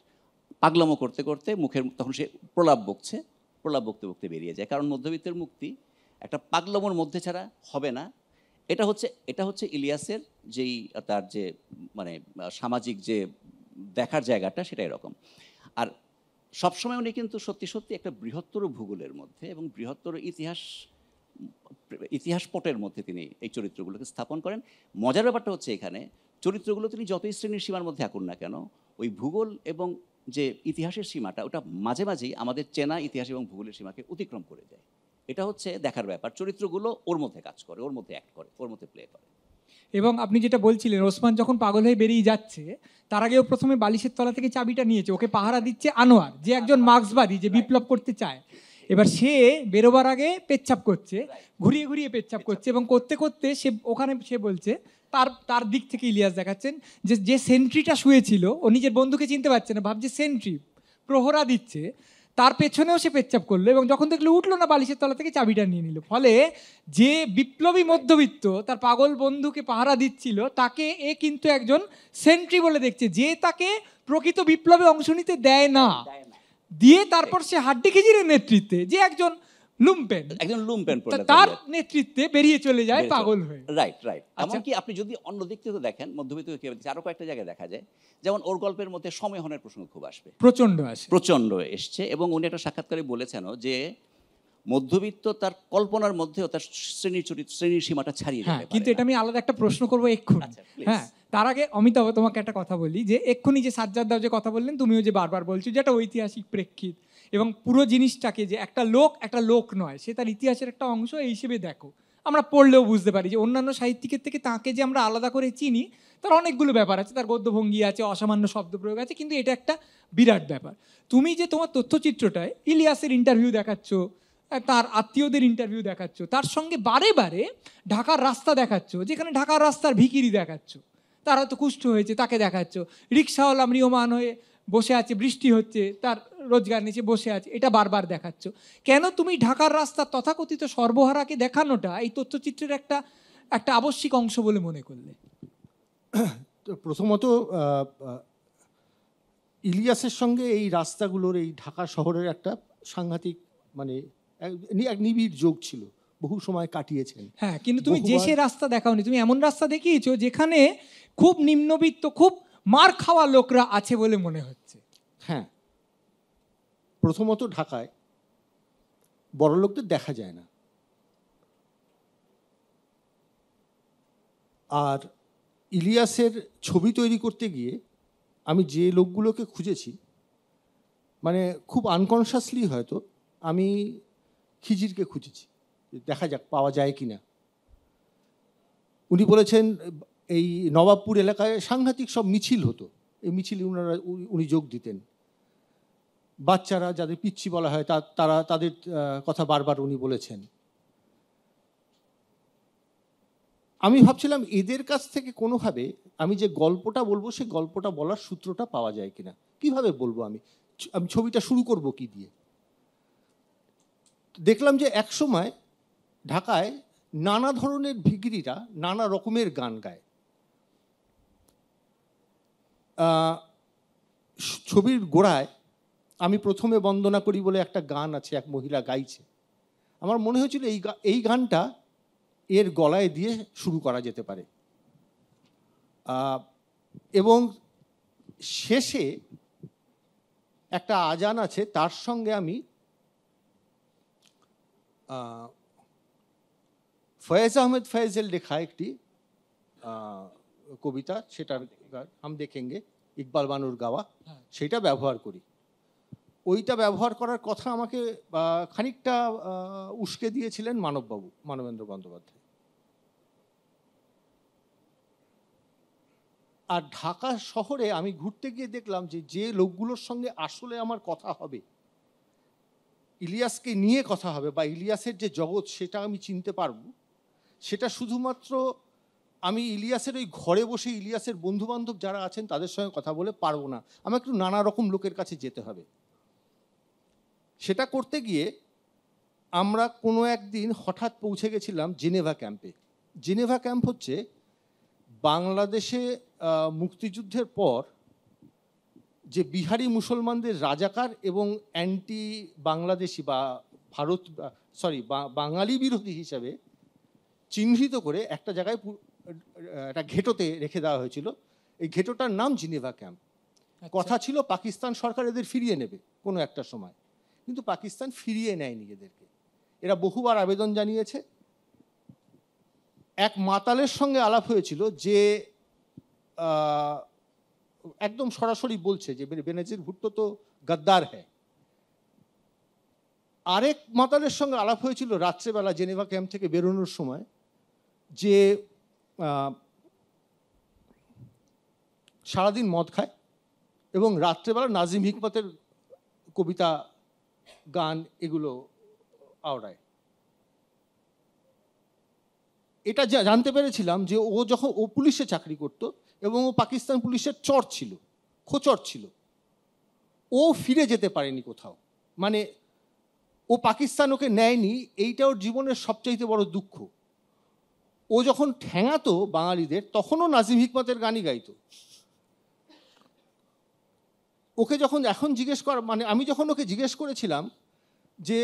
পাগলামো করতে করতে মুখের, তখন সে প্রলাপ বকতে বকতে বেরিয়ে যায়। কারণ মধ্যবিত্তের মুক্তি একটা পাগলামোর মধ্যে ছাড়া হবে না। এটা হচ্ছে ইলিয়াসের যেই তার যে মানে সামাজিক যে দেখার জায়গাটা, সেটা এরকম। আর সবসময় উনি কিন্তু সত্যি সত্যি একটা বৃহত্তর ভূগোলের মধ্যে এবং বৃহত্তর ইতিহাস পটের মধ্যে তিনি এই চরিত্রগুলোকে স্থাপন করেন। মজার ব্যাপারটা হচ্ছে এখানে চরিত্রগুলো তিনি যতই শ্রেণীর সীমার মধ্যে আঁকুন না কেন, ওই ভূগোল এবং যে ইতিহাসের সীমাটা, ওটা মাঝে মাঝেই আমাদের চেনা ইতিহাস এবং ভূগোলের সীমাকে অতিক্রম করে যায়। এটা হচ্ছে দেখার ব্যাপার। চরিত্রগুলো ওর মধ্যে কাজ করে, ওর মধ্যে অ্যাক্ট করে, ওর মধ্যে প্লে করে।
এবং আপনি যেটা বলছিলেন, ওসমান যখন পাগল হয়ে বেরিয়ে যাচ্ছে, তার আগেও প্রথমে বালিশের তলা থেকে চাবিটা নিয়েছে, ওকে পাহারা দিচ্ছে আনোয়ার, যে একজন মার্ক্সবাদী, যে বিপ্লব করতে চায়। এবার সে বেরোবার আগে পেচ্ছাপ করছে, ঘুরিয়ে ঘুরিয়ে পেচ্ছাপ করছে, এবং করতে করতে সে বলছে, তার দিক থেকে ইলিয়াস দেখাচ্ছেন যে সেন্ট্রিটা শুয়েছিল, ও নিজের বন্ধুকে চিনতে পারছে না, ভাবছে সেন্ট্রি প্রহরা দিচ্ছে, তার পেছনেও সে পেচ্ছাপ করলো, এবং যখন দেখলো উঠলো না, বালিশের তলা থেকে চাবিটা নিয়ে নিল। ফলে যে বিপ্লবী মধ্যবিত্ত তার পাগল বন্ধুকে পাহারা দিচ্ছিল, তাকে এ কিন্তু একজন সেন্ট্রি বলে দেখছে, যে তাকে প্রকৃত বিপ্লবে অংশ নিতে দেয় না, দিয়ে তারপর সে হাড্ডি খিজিরের নেতৃত্বে, যে একজন লুম্পেন তার নেতৃত্বে বেরিয়ে চলে যায় পাগল হয়ে।
রাইট। এমনকি আপনি যদি অন্য দিক থেকে দেখেন, মধ্যবিত্ত আরো কয়েকটা জায়গায় দেখা যায়, যেমন ওর গল্পের মধ্যে সময়হনের প্রসঙ্গ খুব আসবে, প্রচন্ড এসছে, এবং উনি একটা সাক্ষাৎকারে বলেছেন যে মধ্যবিত্ত তার কল্পনার মধ্যেও তার শ্রেণীর সীমাটা ছাড়িয়ে যায়।
কিন্তু এটা আমি আলাদা একটা প্রশ্ন করবো এক্ষুনি। হ্যাঁ, তার আগে অমিতাভ, তোমাকে একটা কথা বলি, যে এক্ষুনি যে সাজ্জাদ দাও যে কথা বললেন, তুমিও যে বারবার বলছো যে একটা ঐতিহাসিক প্রেক্ষিত, এবং পুরো জিনিসটাকে যে একটা লোক নয়, সে তার ইতিহাসের একটা অংশ এই হিসেবে দেখো, আমরা পড়লেও বুঝতে পারি যে অন্যান্য সাহিত্যিকের থেকে তাকে যে আমরা আলাদা করে চিনি, তার অনেকগুলো ব্যাপার আছে, তার গদ্যভঙ্গি আছে, অসামান্য শব্দ প্রয়োগ আছে, কিন্তু এটা একটা বিরাট ব্যাপার। তুমি যে তোমার তথ্যচিত্রটায় ইলিয়াসের ইন্টারভিউ দেখাচ্ছ, তার আত্মীয়দের ইন্টারভিউ দেখাচ্ছ, তার সঙ্গে বারে বারে ঢাকার রাস্তা দেখাচ্ছ, যেখানে ঢাকার রাস্তার ভিখিরি দেখাচ্ছ, তার হয়তো কুষ্ঠ হয়েছে তাকে দেখাচ্ছ, রিক্সাওয়ালা ম্রিয়মান হয়ে বসে আছে, বৃষ্টি হচ্ছে, তার রোজগার নিচে বসে আছে, এটা বারবার দেখাচ্ছ। কেন তুমি ঢাকার রাস্তার তথাকথিত সর্বহারাকে দেখানোটা এই তথ্যচিত্রের একটা আবশ্যিক অংশ বলে মনে করলে?
প্রথমত ইলিয়াসের সঙ্গে এই রাস্তাগুলোর, এই ঢাকা শহরের একটা সাংঘাতিক মানে এক নিবিড় যোগ ছিল, বহু সময় কাটিয়েছেন।
হ্যাঁ, কিন্তু তুমি যে সে রাস্তা দেখাওনি, তুমি এমন রাস্তা দেখিয়েছো যেখানে খুব নিম্নবিত্ত, খুব মার খাওয়া লোকরা আছে বলে মনে হচ্ছে।
হ্যাঁ, প্রথমত ঢাকায় বড় লোকদের দেখা যায় না, আর ইলিয়াসের ছবি তৈরি করতে গিয়ে আমি যে লোকগুলোকে খুঁজেছি, মানে খুব আনকনশাসলি হয়তো আমি খিজিরকে খুঁজেছি, দেখা যাক পাওয়া যায় কিনা। উনি বলেছেন এই নবাবপুর এলাকায় সাংঘাতিক সব মিছিল হতো, এই মিছিলে উনি যোগ দিতেন। বাচ্চারা যাদের পিচ্ছি বলা হয় তাদের কথা বারবার উনি বলেছেন। আমি ভাবছিলাম এদের কাছ থেকে কোনোভাবে আমি যে গল্পটা বলবো, সেই গল্পটা বলার সূত্রটা পাওয়া যায় কিনা, কিভাবে বলবো, আমি ছবিটা শুরু করব কি দিয়ে। দেখলাম যে একসময় ঢাকায় নানা ধরনের ভিখিরিরা নানা রকমের গান গায়। ছবির গোড়ায় আমি প্রথমে বন্দনা করি বলে একটা গান আছে, এক মহিলা গাইছে। আমার মনে হয়েছিল এই গানটা এর গলায় দিয়ে শুরু করা যেতে পারে, এবং শেষে একটা আজান আছে, তার সঙ্গে আমি ফয়েজ আহমেদ ফয়েজের লেখা একটি কবিতা, সেটার হাম দেখেঙ্গে, ইকবাল বানুর গাওয়া,
হ্যাঁ।
সেটা ব্যবহার করি। ওইটা ব্যবহার করার কথা আমাকে খানিকটা উস্কে দিয়েছিলেন মানববাবু, মানবেন্দ্র বন্দ্যোপাধ্যায়। আর ঢাকা শহরে আমি ঘুরতে গিয়ে দেখলাম যে যে লোকগুলোর সঙ্গে আসলে আমার কথা হবে, ইলিয়াসকে নিয়ে কথা হবে বা ইলিয়াসের যে জগৎ সেটা আমি চিনতে পারবো, সেটা শুধুমাত্র আমি ইলিয়াসের ওই ঘরে বসে ইলিয়াসের বন্ধুবান্ধব যারা আছেন তাদের সঙ্গে কথা বলে পারবো না, আমাকে একটু নানা রকম লোকের কাছে যেতে হবে। সেটা করতে গিয়ে আমরা কোনো একদিন হঠাৎ পৌঁছে গেছিলাম জেনেভা ক্যাম্পে। জেনেভা ক্যাম্প হচ্ছে বাংলাদেশে মুক্তিযুদ্ধের পর যে বিহারি মুসলমানদের রাজাকার এবং অ্যান্টি বাংলাদেশি বা বাঙালি বিরোধী হিসাবে চিহ্নিত করে একটা জায়গায় একটা ঘেঁটোতে রেখে দেওয়া হয়েছিল। এই ঘেঁটোটার নাম জেনেভা ক্যাম্প। কথা ছিল পাকিস্তান সরকার এদের ফিরিয়ে নেবে কোনো একটা সময়, কিন্তু পাকিস্তান ফিরিয়ে নেয় নিজেদেরকে। এরা বহুবার আবেদন জানিয়েছে। এক মাতালের সঙ্গে আলাপ হয়েছিল যে একদম সরাসরি বলছে যে বেনজির ভুট্টো তো গদ্দার হ্যায়। আরেক মাতালের সঙ্গে আলাপ হয়েছিল রাত্রেবেলা জেনেভা ক্যাম্প থেকে বেরোনোর সময়, যে সারাদিন মদ খায় এবং রাত্রেবেলা নাজিম হিকমতের কবিতা, গান এগুলো আওড়ায়। এটা জানতে পেরেছিলাম যে ও যখন পুলিশে চাকরি করত এবং ও পাকিস্তান পুলিশের চর ছিল, খোচর ছিল, ও ফিরে যেতে পারেনি কোথাও, মানে ও পাকিস্তান ওকে নেয়নি, এইটা ওর জীবনের সবচাইতে বড় দুঃখ। ও যখন ঠ্যাঙাতো বাঙালিদের তখনও নাজিম হিকমতের গানই গাইতো। ওকে যখন এখন জিজ্ঞেস আমি যখন ওকে জিজ্ঞেস করেছিলাম যে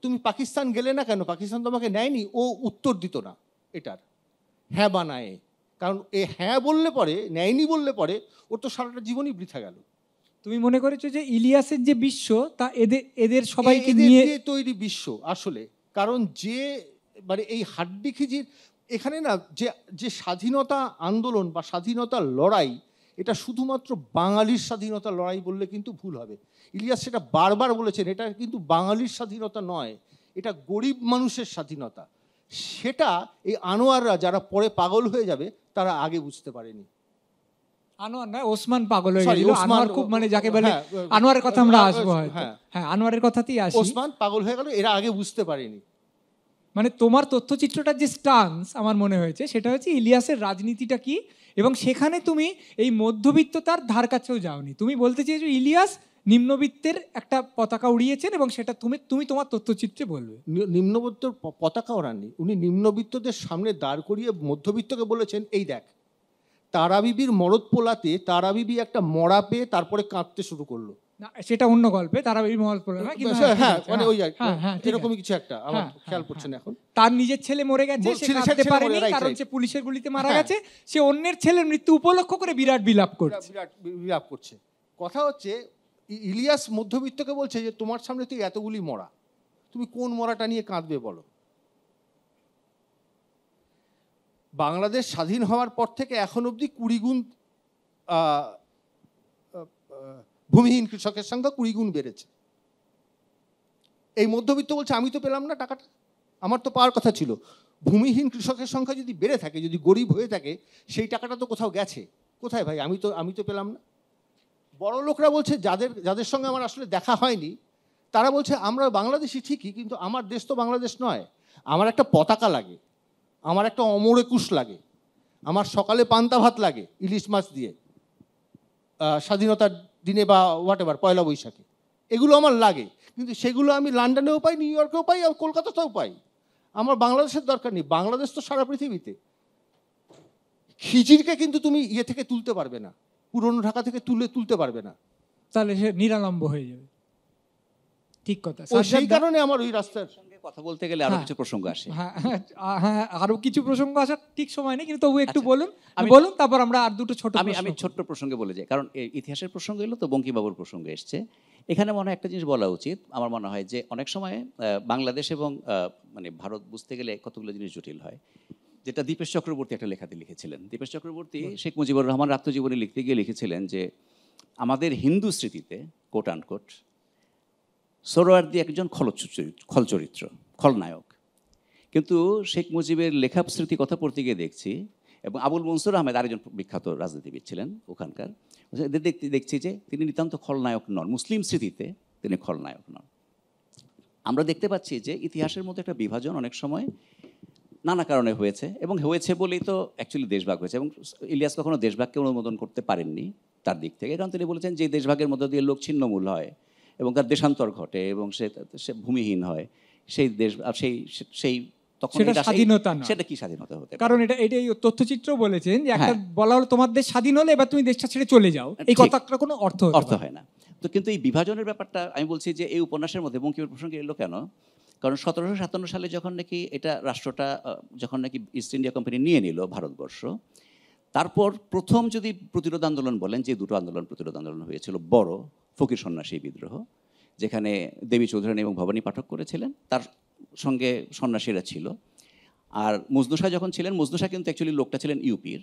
তুমি পাকিস্তান গেলে না কেন, পাকিস্তান তোমাকে নেয়নি, ও উত্তর দিত না এটার, হ্যাঁ বানায়। কারণ এ হ্যাঁ বললে পরে, নেয়নি বললে পরে ওর তো সারাটা জীবনই বৃথা গেল।
তুমি মনে করেছো যে ইলিয়াসের যে বিশ্ব তা এদের সবাইকে নিয়ে
তৈরি বিশ্ব আসলে? কারণ যে মানে এই হাড্ডিখিজির এখানে না, যে স্বাধীনতা আন্দোলন বা স্বাধীনতার লড়াই, এটা শুধুমাত্র বাঙালির স্বাধীনতার লড়াই বললে কিন্তু ভুল হবে। ইলিয়াস সেটা বারবার বলেছেন, এটা কিন্তু বাঙালির স্বাধীনতা নয়, এটা গরিব মানুষের স্বাধীনতা। সেটা এই আনোয়াররা যারা পরে পাগল হয়ে যাবে তারা আগে বুঝতে পারেনি।
আনোয়ার নয়, ওসমান পাগল হয়ে গেল। আনোয়ার খুব মানে যাকে বলে, আনোয়ারের কথা আমরা আসবো হয়তো। হ্যাঁ, আনোয়ারের কথাতেই আসি।
ওসমান পাগল হয়ে গেল, এরা আগে বুঝতে পারেনি।
মানে তোমার তথ্যচিত্রটার যে স্টান্স আমার মনে হয়েছে সেটা হচ্ছে ইলিয়াসের রাজনীতিটা কি, এবং সেখানে তুমি এই মধ্যবিত্ততার ধার কাছেও যাওনি। তুমি বলতে চেয়েছো ইলিয়াস নিম্নবিত্তের একটা পতাকা উড়িয়েছেন এবং সেটা তুমি তোমার তথ্যচিত্রে বলবে।
নিম্নবিত্তর পতাকা ওড়াননি, উনি নিম্নবিত্তদের সামনে দাঁড় করিয়ে মধ্যবিত্তকে বলেছেন, এই দেখ তারা বিবির মরদ পোলাতে তারা বিবি একটা মরা পেয়ে তারপরে কাঁদতে শুরু করলো।
না, সেটা অন্য গল্পে, তারা এই মহল পড়ে না, কিন্তু
হ্যাঁ মানে ওই এরকমই কিছু একটা, আমার খেয়াল পড়ছে না এখন।
তার নিজের ছেলে মরে গেছে, সে কাঁদতে পারেনি কারণ সে পুলিশের গুলিতে মারা গেছে, সে অন্যের ছেলের মৃত্যু উপলক্ষ করে বিরাট বিলাপ করছে।
কথা হচ্ছে ইলিয়াস মধ্যবিত্তকে বলছে যে তোমার সামনে তুই এতগুলি মরা, তুমি কোন মরাটা নিয়ে কাঁদবে বলো? বাংলাদেশ স্বাধীন হওয়ার পর থেকে এখন অবধি 20 গুণ ভূমিহীন কৃষকের সংখ্যা 20 গুণ বেড়েছে। এই মধ্যবিত্ত বলছে আমি তো পেলাম না টাকাটা, আমার তো পাওয়ার কথা ছিল। ভূমিহীন কৃষকের সংখ্যা যদি বেড়ে থাকে, যদি গরিব হয়ে থাকে, সেই টাকাটা তো কোথাও গেছে। কোথায় ভাই? আমি তো পেলাম না। বড় লোকরা বলছে, যাদের সঙ্গে আমার আসলে দেখা হয়নি, তারা বলছে আমরা বাংলাদেশি ঠিকই, কিন্তু আমার দেশ তো বাংলাদেশ নয়, আমার একটা পতাকা লাগে, আমার একটা অমর একুশ লাগে, আমার সকালে পান্তা ভাত লাগে ইলিশ মাছ দিয়ে স্বাধীনতার দিনে বা হোয়াটএভার পয়লা বৈশাখে, এগুলো আমার লাগে। কিন্তু সেগুলো আমি লন্ডনেও পাই, নিউ ইয়র্কেও পাই, আর কলকাতাতেও পাই। আমার বাংলাদেশের দরকার নেই, বাংলাদেশ তো সারা পৃথিবীতে। খিজিরকে কিন্তু তুমি ইয়ে থেকে তুলতে পারবে না, পুরনো ঢাকা থেকে তুলতে পারবে না,
তাহলে সে নিরালম্ব হয়ে যাবে। ঠিক কথা।
সেই কারণে আমার ওই রাস্তার
সঙ্গে কথা বলতে গেলে আরো কিছু প্রসঙ্গ আসে।
হ্যাঁ, আরো কিছু প্রসঙ্গ আসার ঠিক সময় নেই, কিন্তু তবু একটু বলুন, তারপর আমরা আর দুটো ছোট
আমি ছোট্ট প্রসঙ্গে বলে যাই, কারণ ইতিহাসের প্রসঙ্গ এলো তো বঙ্কিমবাবুর প্রসঙ্গ এসছে। এখানে মনে হয় একটা জিনিস বলা উচিত, আমার মনে হয় যে অনেক সময় বাংলাদেশ এবং মানে ভারত বুঝতে গেলে কতগুলো জিনিস জটিল হয়। যেটা দীপেশ চক্রবর্তী একটা লেখাতে লিখেছিলেন। দীপেশ চক্রবর্তী শেখ মুজিবুর রহমান আত্মজীবনী লিখতে গিয়ে লিখেছিলেন যে আমাদের হিন্দু স্মৃতিতে কোট আনকোট সোহরাওয়ার্দী একজন খল চরিত্র, খলনায়ক। কিন্তু শেখ মুজিবের লেখা স্মৃতি কথা পড়তে গিয়ে দেখছি, এবং আবুল মনসুর আহমেদ আরেকজন বিখ্যাত রাজনীতিবিদ ছিলেন ওখানকার, দেখছি যে তিনি নিতান্ত খলনায়ক নন, মুসলিম স্মৃতিতে তিনি খলনায়ক নন। আমরা দেখতে পাচ্ছি যে ইতিহাসের মধ্যে একটা বিভাজন অনেক সময় নানা কারণে হয়েছে, এবং হয়েছে বলেই তো অ্যাকচুয়ালি দেশভাগ হয়েছে। এবং ইলিয়াস কখনো দেশভাগকে অনুমোদন করতে পারেননি তার দিক থেকে, কারণ তিনি বলেছেন যে দেশভাগের মধ্য দিয়ে লোক ছিন্নমূল হয় এবং তার দেশান্তর ঘটে এবং সে ভূমিহীন হয়, সেই দেশ সেই তখন
সেটা স্বাধীনতা না।
সেটা কি স্বাধীনতা হতে পারে?
কারণ এটা এই তথ্যচিত্র বলেছেন যে একটা বলা হলো তোমার দেশ স্বাধীন হলে এবার তুমি দেশটা ছেড়ে চলে যাও, এই কথাটার কোনো অর্থ
হয় না। তো কিন্তু এই বিভাজনের ব্যাপারটা আমি বলছি যে এই উপন্যাসের মধ্যে বঙ্কিমের প্রসঙ্গে এলো কেন, কারণ 1757 সালে যখন নাকি এটা রাষ্ট্রটা যখন নাকি ইস্ট ইন্ডিয়া কোম্পানি নিয়ে নিল ভারতবর্ষ, তারপর প্রথম যদি প্রতিরোধ আন্দোলন বলেন, যে দুটো প্রতিরোধ আন্দোলন হয়েছিল, বড় ফকির সন্ন্যাসী বিদ্রোহ, যেখানে দেবী চৌধুরানী এবং ভবানী পাঠক করেছিলেন, তার সঙ্গে সন্ন্যাসীরা ছিল। আর মজনু শাহ যখন ছিলেন, মজনু শাহ কিন্তু অ্যাকচুয়ালি লোকটা ছিলেন ইউপির,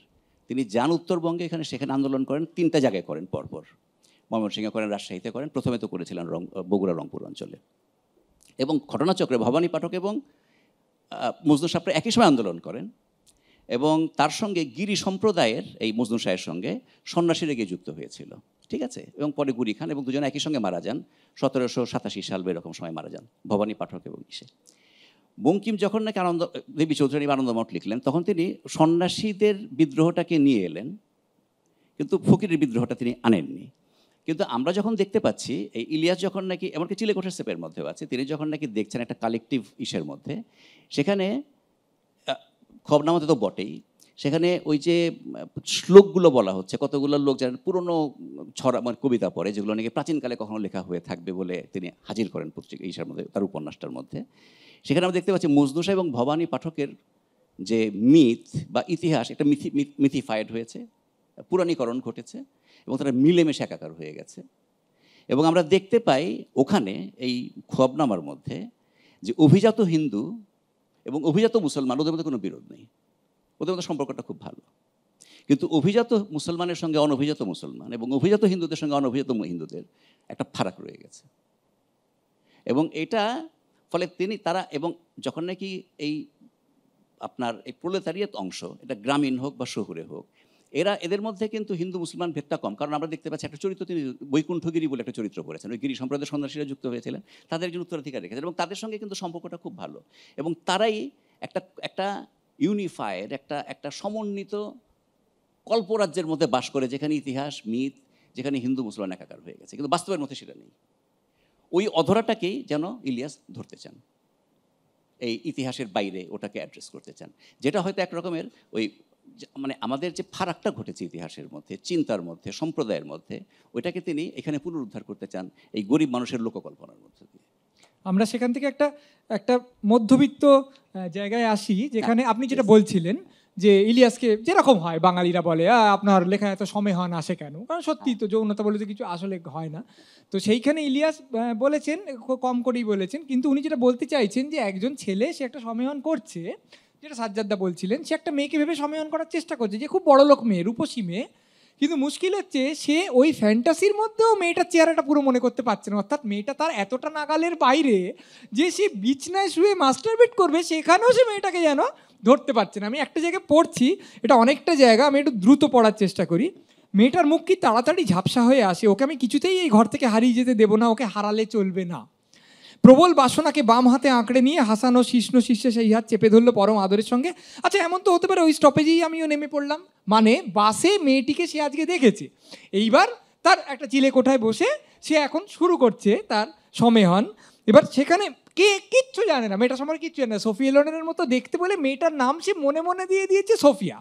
তিনি যান উত্তরবঙ্গে, সেখানে আন্দোলন করেন, 3টা জায়গায় করেন পরপর, ময়মনসিংহে করেন, রাজশাহীতে করেন, প্রথমে তো করেছিলেন বগুড়া রংপুর অঞ্চলে। এবং ঘটনাচক্রে ভবানী পাঠক এবং মজনু শাহরা একই সময় আন্দোলন করেন, এবং তার সঙ্গে গিরি সম্প্রদায়ের এই মজনু শাহের সঙ্গে সন্ন্যাসীরা গিয়ে যুক্ত হয়েছিল, ঠিক আছে। এবং পরে গুরি খান, এবং দুজনে একই সঙ্গে মারা যান 1787 সাল এরকম সময় মারা যান, ভবানী পাঠক এবং ইসে। বঙ্কিম যখন নাকি দেবী চৌধুরানী আনন্দমঠ লিখলেন, তখন তিনি সন্ন্যাসীদের বিদ্রোহটাকে নিয়ে এলেন, কিন্তু ফকিরের বিদ্রোহটা তিনি আনেননি। কিন্তু আমরা যখন দেখতে পাচ্ছি এই ইলিয়াস যখন নাকি, এমনকি চিলেকোঠার সেপের মধ্যেও আছে, তিনি যখন নাকি দেখছেন একটা কালেকটিভ ইসের মধ্যে, সেখানে খবরনামাতে তো বটেই, সেখানে ওই যে শ্লোকগুলো বলা হচ্ছে, কতগুলো লোক যারা পুরনো ছড়া মানে কবিতা পড়ে, যেগুলো নাকি প্রাচীনকালে কখনো লেখা হয়ে থাকবে বলে তিনি হাজির করেন পত্রিকা ইসের মধ্যে, তার উপন্যাসটার মধ্যে। সেখানে আমরা দেখতে পাচ্ছি মজনু শাহ এবং ভবানী পাঠকের যে মিথ বা ইতিহাস, এটা মিথিফাইড হয়েছে, পুরাণীকরণ ঘটেছে, এবং তারা মিলেমিশে একাকার হয়ে গেছে। এবং আমরা দেখতে পাই ওখানে এই খোয়াবনামার মধ্যে যে অভিজাত হিন্দু এবং অভিজাত মুসলমান, ওদের মধ্যে কোনো বিরোধ নেই, ওদের মধ্যে সম্পর্কটা খুব ভালো। কিন্তু অভিজাত মুসলমানের সঙ্গে অনভিজাত মুসলমান এবং অভিজাত হিন্দুদের সঙ্গে অনভিজাত হিন্দুদের একটা ফারাক রয়ে গেছে। এবং এটা ফলে তারা এবং যখন নাকি এই আপনার এই প্রলেতারিয়াত অংশ, এটা গ্রামীণ হোক বা শহুরে হোক, এদের মধ্যে কিন্তু হিন্দু মুসলমান ভেদটা কম। কারণ আমরা দেখতে পাচ্ছি একটা চরিত্র তিনি বৈকুণ্ঠগিরি বলে একটা চরিত্র করেছেন, ওই গিরি সম্প্রদায়ের সন্ন্যাসীরা যুক্ত হয়েছিলেন, তাদের একজন উত্তরাধিকার রেখেছেন, এবং তাদের সঙ্গে কিন্তু সম্পর্কটা খুব ভালো। এবং তারাই একটা ইউনিফায়েড, একটা সমন্বিত কল্পরাজ্যের মধ্যে বাস করে, যেখানে ইতিহাস মিথ, যেখানে হিন্দু মুসলমান একাকার হয়ে গেছে, কিন্তু বাস্তবের মধ্যে সেটা নেই। ওই অধরাটাকেই যেন ইলিয়াস ধরতে চান, এই ইতিহাসের বাইরে ওটাকে অ্যাড্রেস করতে চান, যেটা হয়তো এক রকমের ওই মানে আমাদের যে ফারাকটা ঘটেছে ইতিহাসের মধ্যে, চিন্তার মধ্যে, সম্প্রদায়ের মধ্যে, ওইটাকে তিনি এখানে পুনরুদ্ধার করতে চান এই গরিব মানুষের লোককল্পনার মধ্যে দিয়ে।
আমরা সেখান থেকে একটা মধ্যবিত্ত জায়গায় আসি, যেখানে আপনি যেটা বলছিলেন যে ইলিয়াসকে যেরকম হয় বাঙালিরা বলে আপনার লেখা এত সমেহন আসে কেন, কারণ সত্যি তো যৌনতা বলে তো কিছু আসলে হয় না। তো সেইখানে ইলিয়াস বলেছেন, কম করেই বলেছেন, কিন্তু উনি যেটা বলতে চাইছেন যে একজন ছেলে সে একটা সমেহন করছে, যেটা সাজ্জাদদা বলছিলেন, সে একটা মেয়েকে ভেবে সমেহন করার চেষ্টা করছে, যে খুব বড়লোক মেয়ে, রূপসী মেয়ে, কিন্তু মুশকিল হচ্ছে সে ওই ফ্যান্টাসির মধ্যেও মেয়েটার চেহারাটা পুরো মনে করতে পারছে না। অর্থাৎ মেয়েটা তার এতটা নাগালের বাইরে যে সে বিছনায় শুয়ে মাস্টারবেট করবে, সেখানেও সে মেয়েটাকে যেন ধরতে পারছে না। আমি একটা জায়গায় পড়ছি, এটা অনেকটা জায়গা, আমি একটু দ্রুত পড়ার চেষ্টা করি। মেয়েটার মুখ কি তাড়াতাড়ি ঝাপসা হয়ে আসে, ওকে আমি কিছুতেই এই ঘর থেকে হারিয়ে যেতে দেবো না, ওকে হারালে চলবে না। প্রবল বাসনাকে বাম হাতে আঁকড়ে নিয়ে হাসানো শিষ্ণ শিষ্যে সেই হাত চেপে ধরলো পরম আদরের সঙ্গে। আচ্ছা, এমন তো হতে পারে ওই স্টপেজেই আমিও নেমে পড়লাম, মানে বাসে মেয়েটিকে সে আজকে দেখেছে, এইবার তার একটা চিলে কোঠায় বসে সে এখন শুরু করছে তার সমেহন। এবার সেখানে কে কিচ্ছু জানে না, মেয়েটার সম্পর্কে কিচ্ছু জানে না, সোফিয়া লোরেনের মতো দেখতে বলে মেয়েটার নাম সে মনে মনে দিয়ে দিয়েছে সোফিয়া।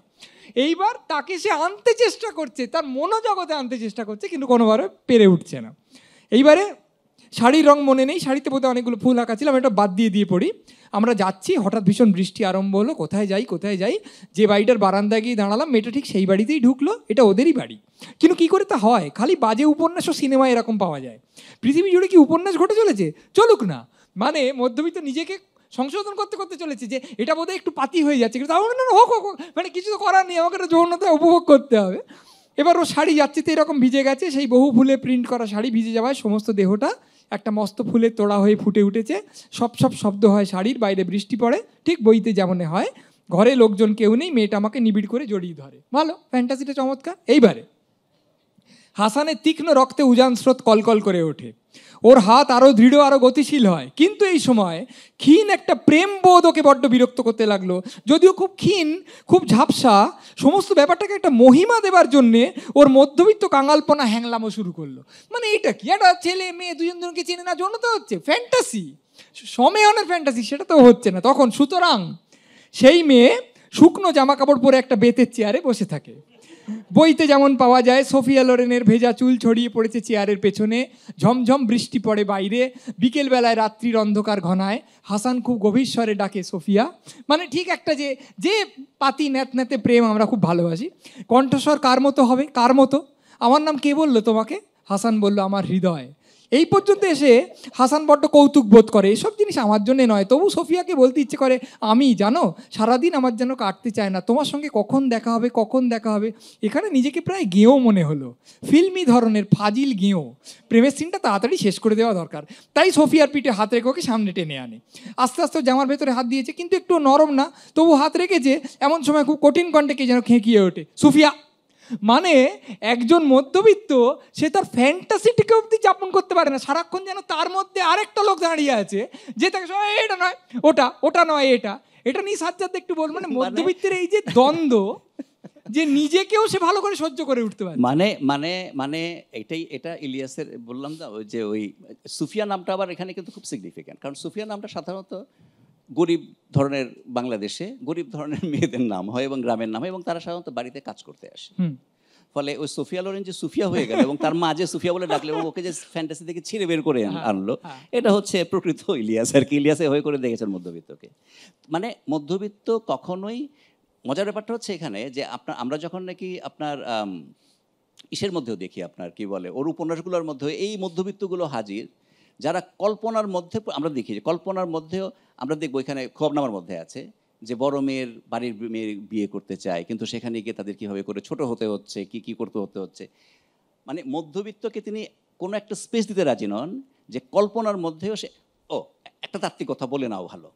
এইবার তাকে সে আনতে চেষ্টা করছে, তার মনোজগতে আনতে চেষ্টা করছে, কিন্তু কোনোভাবে পেরে উঠছে না। এইবারে শাড়ির রং মনে নেই, শাড়িতে বোধহয় অনেকগুলো ফুল আঁকা ছিল, আমি এটা বাদ দিয়ে পড়ি। আমরা যাচ্ছি, হঠাৎ ভীষণ বৃষ্টি আরম্ভ হলো, কোথায় যাই, যে বাড়িটার বারান্দায় গিয়ে দাঁড়ালাম, মেয়েটা ঠিক সেই বাড়িতেই ঢুকলো, এটা ওদেরই বাড়ি। কিন্তু কী করে তা হয়, খালি বাজে উপন্যাস ও সিনেমা এরকম পাওয়া যায়, পৃথিবী জুড়ে কি উপন্যাস ঘটে চলেছে, চলুক না। মানে মধ্যবিত্ত নিজেকে সংশোধন করতে করতে চলেছে যে এটা বোধহয় একটু পাতি হয়ে যাচ্ছে, কিন্তু আমার না হোক হোক হোক, মানে কিছু তো করার নেই, আমাকে একটা যৌনতা উপভোগ করতে হবে। এবার ও শাড়ি যাচ্ছে তো এরকম ভিজে গেছে, সেই বহু ফুলে প্রিন্ট করা শাড়ি ভিজে যাওয়ায় সমস্ত দেহটা একটা মস্ত ফুলের তোড়া হয়ে ফুটে উঠেছে, সব সব শব্দ হয় শাড়ির, বাইরে বৃষ্টি পড়ে, ঠিক বইতে যেমন হয়, ঘরে লোকজন কেউ নেই, মেয়েটা আমাকে নিবিড় করে জড়িয়ে ধরে। ভালো, ফ্যান্টাসিটা চমৎকার। এইবারে হাসানের তীক্ষ্ণ রক্তে উজান স্রোত কলকল করে ওঠে, ওর হাত আরও দৃঢ় আরও গতিশীল হয়, কিন্তু এই সময় ক্ষীণ একটা প্রেম বোধ ওকে বড্ড বিরক্ত করতে লাগলো। যদিও খুব ক্ষীণ, খুব ঝাপসা, সমস্ত ব্যাপারটাকে একটা মহিমা দেবার জন্যে ওর মধ্যবিত্ত কাঙালপনা হ্যাংলামো শুরু করলো। মানে এটা কি, একটা ছেলে মেয়ে দুজনকে চেনে না, জন্য তো হচ্ছে ফ্যান্টাসি, সময়ানের ফ্যান্টাসি, সেটা তো হচ্ছে না তখন। সুতরাং সেই মেয়ে শুকনো জামা কাপড় পরে একটা বেতের চেয়ারে বসে থাকে। বইতে যেমন পাওয়া যায়, সোফিয়া লোরেনের ভেজা চুল ছড়িয়ে পড়েছে চেয়ারের পেছনে, ঝমঝম বৃষ্টি পড়ে বাইরে, বিকেলবেলায় রাত্রির অন্ধকার ঘনায়, হাসান খুব গভীর স্বরে ডাকে সোফিয়া। মানে ঠিক একটা যে যে পাতি ন্যাতে প্রেম আমরা খুব ভালোবাসি। কণ্ঠস্বর কার মতো হবে, কার মতো? আমার নাম কে বললো তোমাকে? হাসান বলল, আমার হৃদয়। এই পর্যন্ত এসে হাসান বড্ড কৌতুক বোধ করে, এসব জিনিস আমার জন্যে নয়, তবু সোফিয়াকে বলতে ইচ্ছে করে, আমি জানো সারাদিন আমার যেন কাটতে চায় না, তোমার সঙ্গে কখন দেখা হবে, কখন দেখা হবে। এখানে নিজেকে প্রায় গেঁয়ো মনে হলো, ফিল্মি ধরনের ফাজিল গেঁয়ো। প্রেমের সিনটা তাড়াতাড়ি শেষ করে দেওয়া দরকার। তাই সোফিয়ার পিঠে হাত রেখে ওকে সামনে টেনে আনে। আস্তে আস্তে জামার ভেতরে হাত দিয়েছে, কিন্তু একটু নরম না, তবু হাত রেখেছে। এমন সময় খুব কঠিন কণ্ঠে কে যেন খেঁকিয়ে ওঠে, সুফিয়া। মানে একজন মধ্যবিত্ত, সে তার ফ্যান্টাসিটিকে অবধি যাপন করতে পারে না, সারাক্ষণ যেন তার মধ্যে আরেকটা লোক দাঁড়িয়ে আছে যে তাকে এটা নয় ওটা, ওটা নয় এটা, এটা নিয়ে সাজ্জাদ একটু বল। মানে মধ্যবিত্তের এই যে দ্বন্দ্ব, যে নিজেকেও সে ভালো করে সহ্য করে উঠতে পারে।
মানে মানে মানে এটাই, এটা ইলিয়াসের বললাম না, ওই যে ওই সুফিয়া নামটা আবার এখানে কিন্তু খুব সিগনিফিক্যান্ট, কারণ সুফিয়া নামটা সাধারণত গরিব ধরনের, বাংলাদেশে গরিব ধরনের মেয়েদের নাম হয় এবং গ্রামের নাম হয়, এবং তারা সাধারণত বাড়িতে কাজ করতে আসে। ফলে ওই সোফিয়া লোরেন যে সুফিয়া হয়ে গেল এবং তার মা যে সুফিয়া বলে ডাকলো এবং ওকে যে ফ্যান্টাসি থেকে ছিঁড়ে বের করে আনলো, এটা হচ্ছে প্রকৃত ইলিয়াস আর কি। ইলিয়াসে হয়ে করে দেখেছেন মধ্যবিত্তকে। মানে মধ্যবিত্ত কখনোই, মজার ব্যাপারটা হচ্ছে এখানে যে আমরা যখন নাকি আপনার ইসের মধ্যেও দেখি, আপনার কি বলে, ওর উপন্যাসগুলোর মধ্যে এই মধ্যবিত্তগুলো হাজির, যারা কল্পনার মধ্যে, আমরা দেখি যে কল্পনার মধ্যেও আমরা দেখবো, এখানে খোয়াবনামার মধ্যে আছে যে বড় মেয়ের বাড়ির মেয়ে বিয়ে করতে চায়, কিন্তু সেখানে গিয়ে তাদের কীভাবে করে ছোট হতে হচ্ছে, কি করতে হচ্ছে। মানে মধ্যবিত্তকে তিনি কোনো একটা স্পেস দিতে রাজি নন যে কল্পনার মধ্যেও সে, ও একটা তাত্ত্বিক কথা বলে নাও ভালো।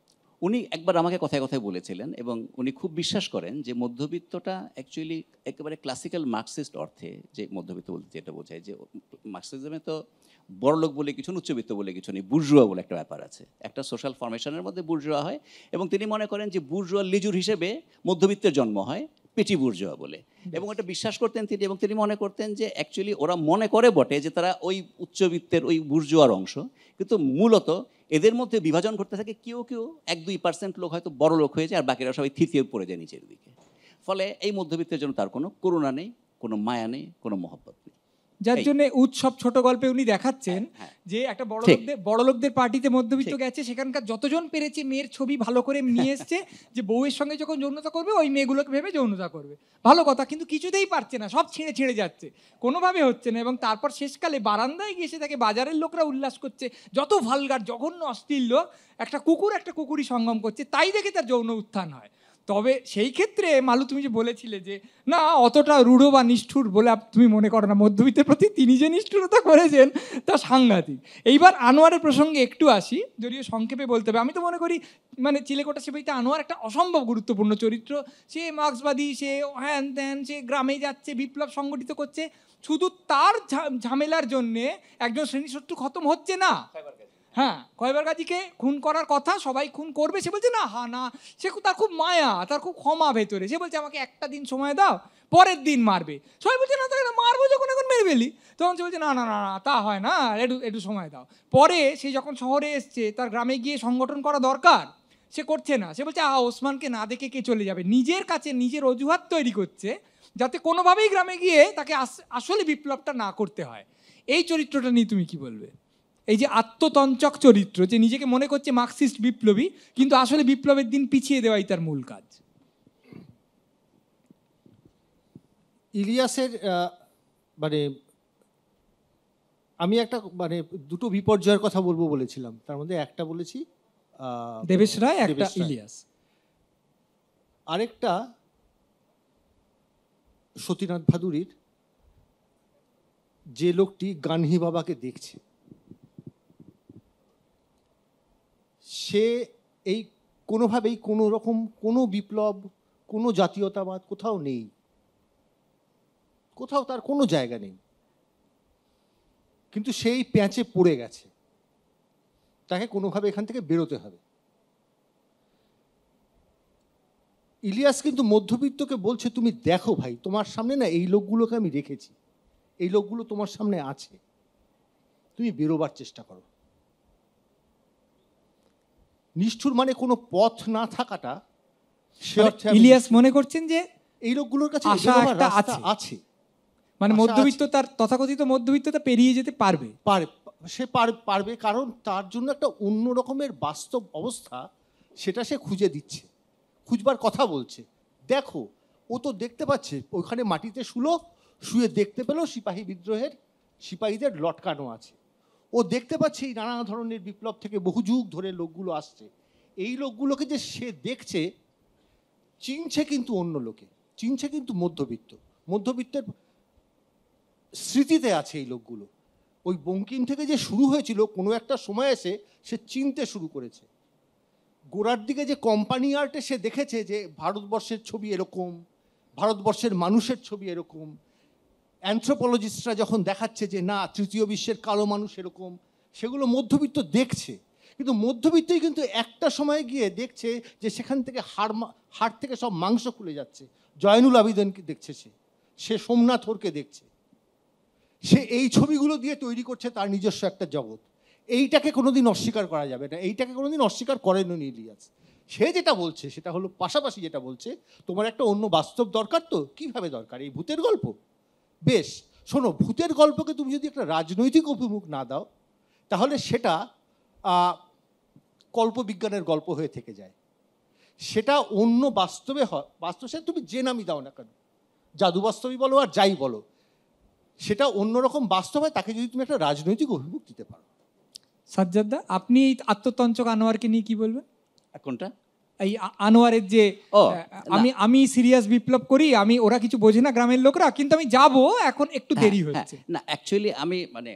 উনি একবার আমাকে কথায় কথায় বলেছিলেন, এবং উনি খুব বিশ্বাস করেন যে মধ্যবিত্তটা অ্যাকচুয়ালি একেবারে ক্লাসিক্যাল মার্কসিস্ট অর্থে, যে মধ্যবিত্ত বলতে যেটা বোঝায়, যে মার্কসিজমে তো বড়লোক বলে কিছু, উচ্চবিত্ত বলে কিছু নেই, বুর্জুয়া বলে একটা ব্যাপার আছে, একটা সোশ্যাল ফরমেশনের মধ্যে বুর্জুয়া হয়, এবং তিনি মনে করেন যে বুর্জুয়া লিজুর হিসেবে মধ্যবিত্তের জন্ম হয়, পেটি বুর্জুয়া বলে, এবং এটা বিশ্বাস করতেন তিনি। এবং তিনি মনে করতেন যে অ্যাকচুয়ালি ওরা মনে করে বটে যে তারা ওই উচ্চবিত্তের ওই বুর্জুয়ার অংশ, কিন্তু মূলত এদের মধ্যে বিভাজন করতে থাকে, কেউ 1-2% লোক হয়তো বড় লোক হয়ে যায়, আর বাকিরা সবাই থিতিয়ে পড়ে যায় নিচের দিকে। ফলে এই মধ্যবিত্তের জন্য তার কোনো করুণা নেই, কোনো মায়া নেই, কোনো মহব্বত নেই।
যার জন্য উৎসব ছোট গল্পে উনি দেখাচ্ছেন যে একটা বড় লোকদের পার্টিতে মধ্যবিত্ত গেছে, সেখানকার যতজন পেরেছে মেয়ের ছবি ভালো করে নিয়ে এসছে, যে বউয়ের সঙ্গে যখন যৌনতা করবে ওই মেয়েগুলোকে ভেবে যৌনতা করবে। ভালো কথা, কিন্তু কিছুতেই পারছে না, সব ছিঁড়ে যাচ্ছে, কোনোভাবে হচ্ছে না। এবং তারপর শেষকালে বারান্দায় গিয়ে তাকে বাজারের লোকরা উল্লাস করছে, যত ভালগার জঘন্য অশ্লীল লোক, একটা কুকুরই সঙ্গম করছে, তাই দেখে তার যৌন উত্থান হয়। তবে সেই ক্ষেত্রে মালু, তুমি যে বলেছিলে যে না অতটা রূঢ় বা নিষ্ঠুর বলে তুমি মনে করো না, মধ্যবিত্তের প্রতি তিনি যে নিষ্ঠুরতা করেছেন তা সাংঘাতিক। এইবার আনোয়ারের প্রসঙ্গে একটু আসি, যদিও সংক্ষেপে বলতে হবে। আমি তো মনে করি মানে চিলেকোঠা সেবাইতে আনোয়ার একটা অসম্ভব গুরুত্বপূর্ণ চরিত্র। সে মার্ক্সবাদী, সে হ্যান ত্যান, সে গ্রামে যাচ্ছে, বিপ্লব সংগঠিত করছে, শুধু তার ঝামেলার জন্যে একজন শ্রেণীশত্রু খতম হচ্ছে না। হ্যাঁ, খয়বার গাজীকে খুন করার কথা, সবাই খুন করবে, সে বলছে না, না, সে তার খুব মায়া, তার খুব ক্ষমা ভেতরে, সে বলছে আমাকে একটা দিন সময় দাও, পরের দিন মারবে। সবাই বলছে না, তাকে মারবো যখন এখন মেরে ফেলি। তখন সে বলছে না না না না, তা হয় না, একটু সময় দাও। পরে সে যখন শহরে এসছে, তার গ্রামে গিয়ে সংগঠন করা দরকার, সে করছে না। সে বলছে ওসমানকে না দেখে কে চলে যাবে, নিজের কাছে নিজের অজুহাত তৈরি করছে যাতে কোনোভাবেই গ্রামে গিয়ে তাকে আসলে বিপ্লবটা না করতে হয়। এই চরিত্রটা নিয়ে তুমি কি বলবে? এই যে আত্মতঞ্চক চরিত্র, যে নিজেকে মনে করছে মার্কসিস্ট বিপ্লবী, কিন্তু আসলে বিপ্লবের দিন পিছিয়ে দেওয়াই তার মূল কাজ।
ইলিয়াসের মানে আমি একটা মানে দুটো বিপর্যয়ের কথা বলবো বলেছিলাম, তার মধ্যে একটা বলেছি
দেবেশ রায়, একটা
দেবেশ রায়।
ইলিয়াস।
আরেকটা সতীনাথ ভাদুড়ির, যে লোকটি গান্ধী বাবাকে দেখছে, সে এই কোনোভাবেই কোনো রকম কোনো বিপ্লব, কোনো জাতীয়তাবাদ কোথাও নেই, কোথাও তার কোনো জায়গা নেই, কিন্তু সেই প্যাঁচে পড়ে গেছে, তাকে কোনোভাবে এখান থেকে বেরোতে হবে। ইলিয়াস কিন্তু মধ্যবিত্তকে বলছে, তুমি দেখো ভাই, তোমার সামনে না এই লোকগুলোকে আমি রেখেছি, এই লোকগুলো তোমার সামনে আছে, তুমি বেরোবার চেষ্টা করো। নিষ্ঠুর মানে কোনো পথ না থাকাটা, সে
মানে
অর্থে আমি
ইলিয়াস মনে করছেন যে
এই লোকগুলোর কাছে
আশা
বেরোবার
একটা
রাস্তা
আছে।
আছে,
মানে
আশা
মধ্যবিত্ত, তার তথাকথিত মধ্যবিত্ততা পেরিয়ে যেতে পারবে।
সে পারবে, কারণ তার জন্য একটা অন্য রকমের বাস্তব অবস্থা, সেটা সে খুঁজে দিচ্ছে, খুঁজবার কথা বলছে। দেখো, ও তো দেখতে পাচ্ছে ওইখানে মাটিতে শুয়ে দেখতে পেল সিপাহী বিদ্রোহের সিপাহীদের লটকানো আছে, ও দেখতে পাচ্ছে এই নানা ধরনের বিপ্লব থেকে বহু যুগ ধরে লোকগুলো আসছে, এই লোকগুলোকে যে সে দেখছে, চিনছে কিন্তু অন্য লোকে, চিনছে কিন্তু মধ্যবিত্তের স্মৃতিতে আছে এই লোকগুলো। ওই বঙ্কিম থেকে যে শুরু হয়েছিল, কোনো একটা সময় এসে সে চিনতে শুরু করেছে। গোড়ার দিকে যে কোম্পানি আর্টে সে দেখেছে যে ভারতবর্ষের ছবি এরকম, ভারতবর্ষের মানুষের ছবি এরকম, অ্যানথ্রোপোলজিস্টরা যখন দেখাচ্ছে যে না তৃতীয় বিশ্বের কালো মানুষ এরকম, সেগুলো মধ্যবিত্ত দেখছে। কিন্তু মধ্যবিত্তই কিন্তু একটা সময় গিয়ে দেখছে যে সেখান থেকে হাড় থেকে সব মাংস খুলে যাচ্ছে। জয়নুল আবেদিনকে দেখছে, সে সোমনাথ হোরকে দেখছে, সে এই ছবিগুলো দিয়ে তৈরি করছে তার নিজস্ব একটা জগৎ। এইটাকে কোনোদিন অস্বীকার করা যাবে না, এইটাকে কোনোদিন অস্বীকার করেনি ইলিয়াস। সে যেটা বলছে সেটা হলো, পাশাপাশি যেটা বলছে, তোমার একটা অন্য বাস্তব দরকার। তো কিভাবে দরকার? এই ভূতের গল্প? বেশ, শোনো, ভূতের গল্পকে তুমি যদি একটা রাজনৈতিক অভিমুখ না দাও, তাহলে সেটা কল্পবিজ্ঞানের গল্প হয়ে থেকে যায়। সেটা অন্য বাস্তবে হয়, বাস্তব সে তুমি যে নামই দাও না কেন, জাদু বাস্তবই বলো আর যাই বলো, সেটা অন্যরকম বাস্তব হয়, তাকে যদি তুমি একটা রাজনৈতিক অভিমুখ দিতে পারো।
সাজ্জাদদা, আপনি এই আত্মতঞ্চক আনোয়ারকে নিয়ে কি বলবেন?
কোনটা?
এই আনোয়ারের যে
ও,
আমি সিরিয়াস বিপ্লব করি, ওরা কিছু বোঝে না গ্রামের লোকরা, কিন্তু আমি যাব, এখন একটু দেরি হচ্ছে।
না, অ্যাকচুয়ালি আমি মানে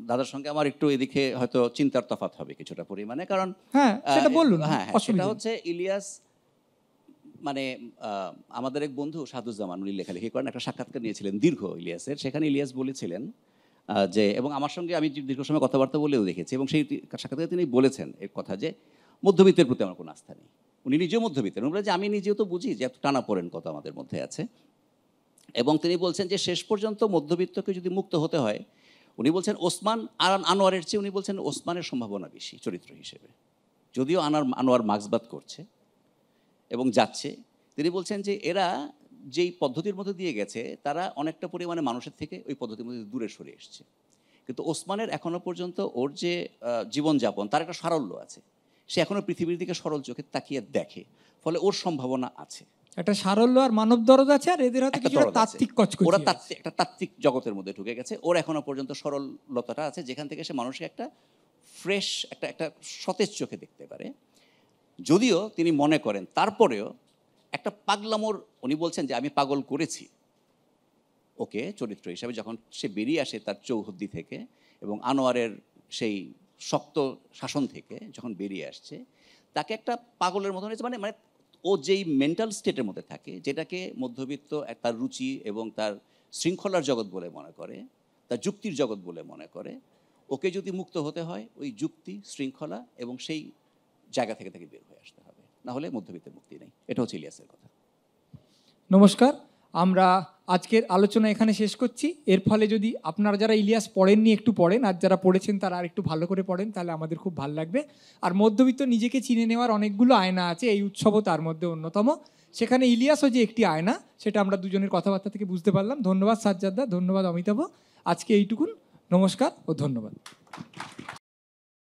দাদার সঙ্গে আমার একটু এদিকে হয়তো চিন্তার তফাৎ হবে কিছুটা পরিমাণে, কারণ
হ্যাঁ সেটা বলুন।
হ্যাঁ, সেটা হচ্ছে ইলিয়াস মানে আমাদের এক বন্ধু সাদুজ্জামান, উনি লেখালেখি করেন, একটা সাক্ষাৎকার নিয়েছিলেন দীর্ঘ ইলিয়াসের। সেখানে ইলিয়াস বলেছিলেন যে, এবং আমার সঙ্গে আমি দীর্ঘ সময় কথাবার্তা বলেও দেখেছি, এবং সেই সাক্ষাৎকারে তিনি বলেছেন এর কথা যে মধ্যবিত্তের প্রতি আমার কোনো আস্থা নেই। উনি নিজেও মধ্যবিত্তের, উনি বলে যে আমি নিজেও তো বুঝি যে এত টানাপোড়েন কত আমাদের মধ্যে আছে, এবং তিনি বলছেন যে শেষ পর্যন্ত মধ্যবিত্তকে যদি মুক্ত হতে হয়, উনি বলছেন ওসমান আর আনোয়ারের চেয়ে উনি বলছেন ওসমানের সম্ভাবনা বেশি চরিত্র হিসেবে, যদিও আনোয়ার মার্ক্সবাদ করছে এবং যাচ্ছে। তিনি বলছেন যে এরা যেই পদ্ধতির মধ্যে দিয়ে গেছে, তারা অনেকটা পরিমাণে মানুষের থেকে ওই পদ্ধতির মধ্যে দূরে সরে এসছে, কিন্তু ওসমানের এখনো পর্যন্ত ওর যে জীবনযাপন, তার একটা সারল্য আছে, সে এখনো পৃথিবীর দিকে সরল চোখে তাকিয়ে দেখে, ফলে ওর সম্ভাবনা আছে।
একটা সারল্য আর মানব দরদ আছে, আর এদের হাতে কিছু তাত্ত্বিক কচকচি,
ওরা একটা তাত্ত্বিক জগতের মধ্যে ঢুকে গেছে। ওর এখনো পর্যন্ত সরলতাটা আছে, যেখান থেকে সে মানুষকে একটা ফ্রেশ, একটা সতেজ চোখে দেখতে পারে। যদিও তিনি মনে করেন তারপরেও একটা পাগলামোর, উনি বলছেন যে আমি পাগল করেছি ওকে চরিত্র হিসাবে, যখন সে বেরিয়ে আসে তার চৌহদ্দি থেকে এবং আনোয়ারের সেই শক্ত শাসন থেকে যখন বেরিয়ে আসছে, তাকে একটা পাগলের মতন হয়েছে। মানে ও যেই মেন্টাল স্টেটের মধ্যে থাকে, যেটাকে মধ্যবিত্ত তার রুচি এবং তার শৃঙ্খলার জগৎ বলে মনে করে, তার যুক্তির জগৎ বলে মনে করে, ওকে যদি মুক্ত হতে হয় ওই যুক্তি, শৃঙ্খলা এবং সেই জায়গা থেকে তাকে বের হয়ে আসতে হবে, না হলে মধ্যবিত্তের মুক্তি নেই। এটা হচ্ছে ইলিয়াসের কথা।
নমস্কার, আমরা আজকের আলোচনা এখানে শেষ করছি। এর ফলে যদি আপনারা যারা ইলিয়াস পড়েননি একটু পড়েন, আর যারা পড়েছেন তারা আর একটু ভালো করে পড়েন, তাহলে আমাদের খুব ভালো লাগবে। আর মধ্যবিত্ত নিজেকে চিনে নেওয়ার অনেকগুলো আয়না আছে, এই উৎসবও তার মধ্যে অন্যতম। সেখানে ইলিয়াসও যে একটি আয়না, সেটা আমরা দুজনের কথাবার্তা থেকে বুঝতে পারলাম। ধন্যবাদ সাজ্জাদদা, ধন্যবাদ অমিতাভ। আজকে এইটুকুন, নমস্কার ও ধন্যবাদ।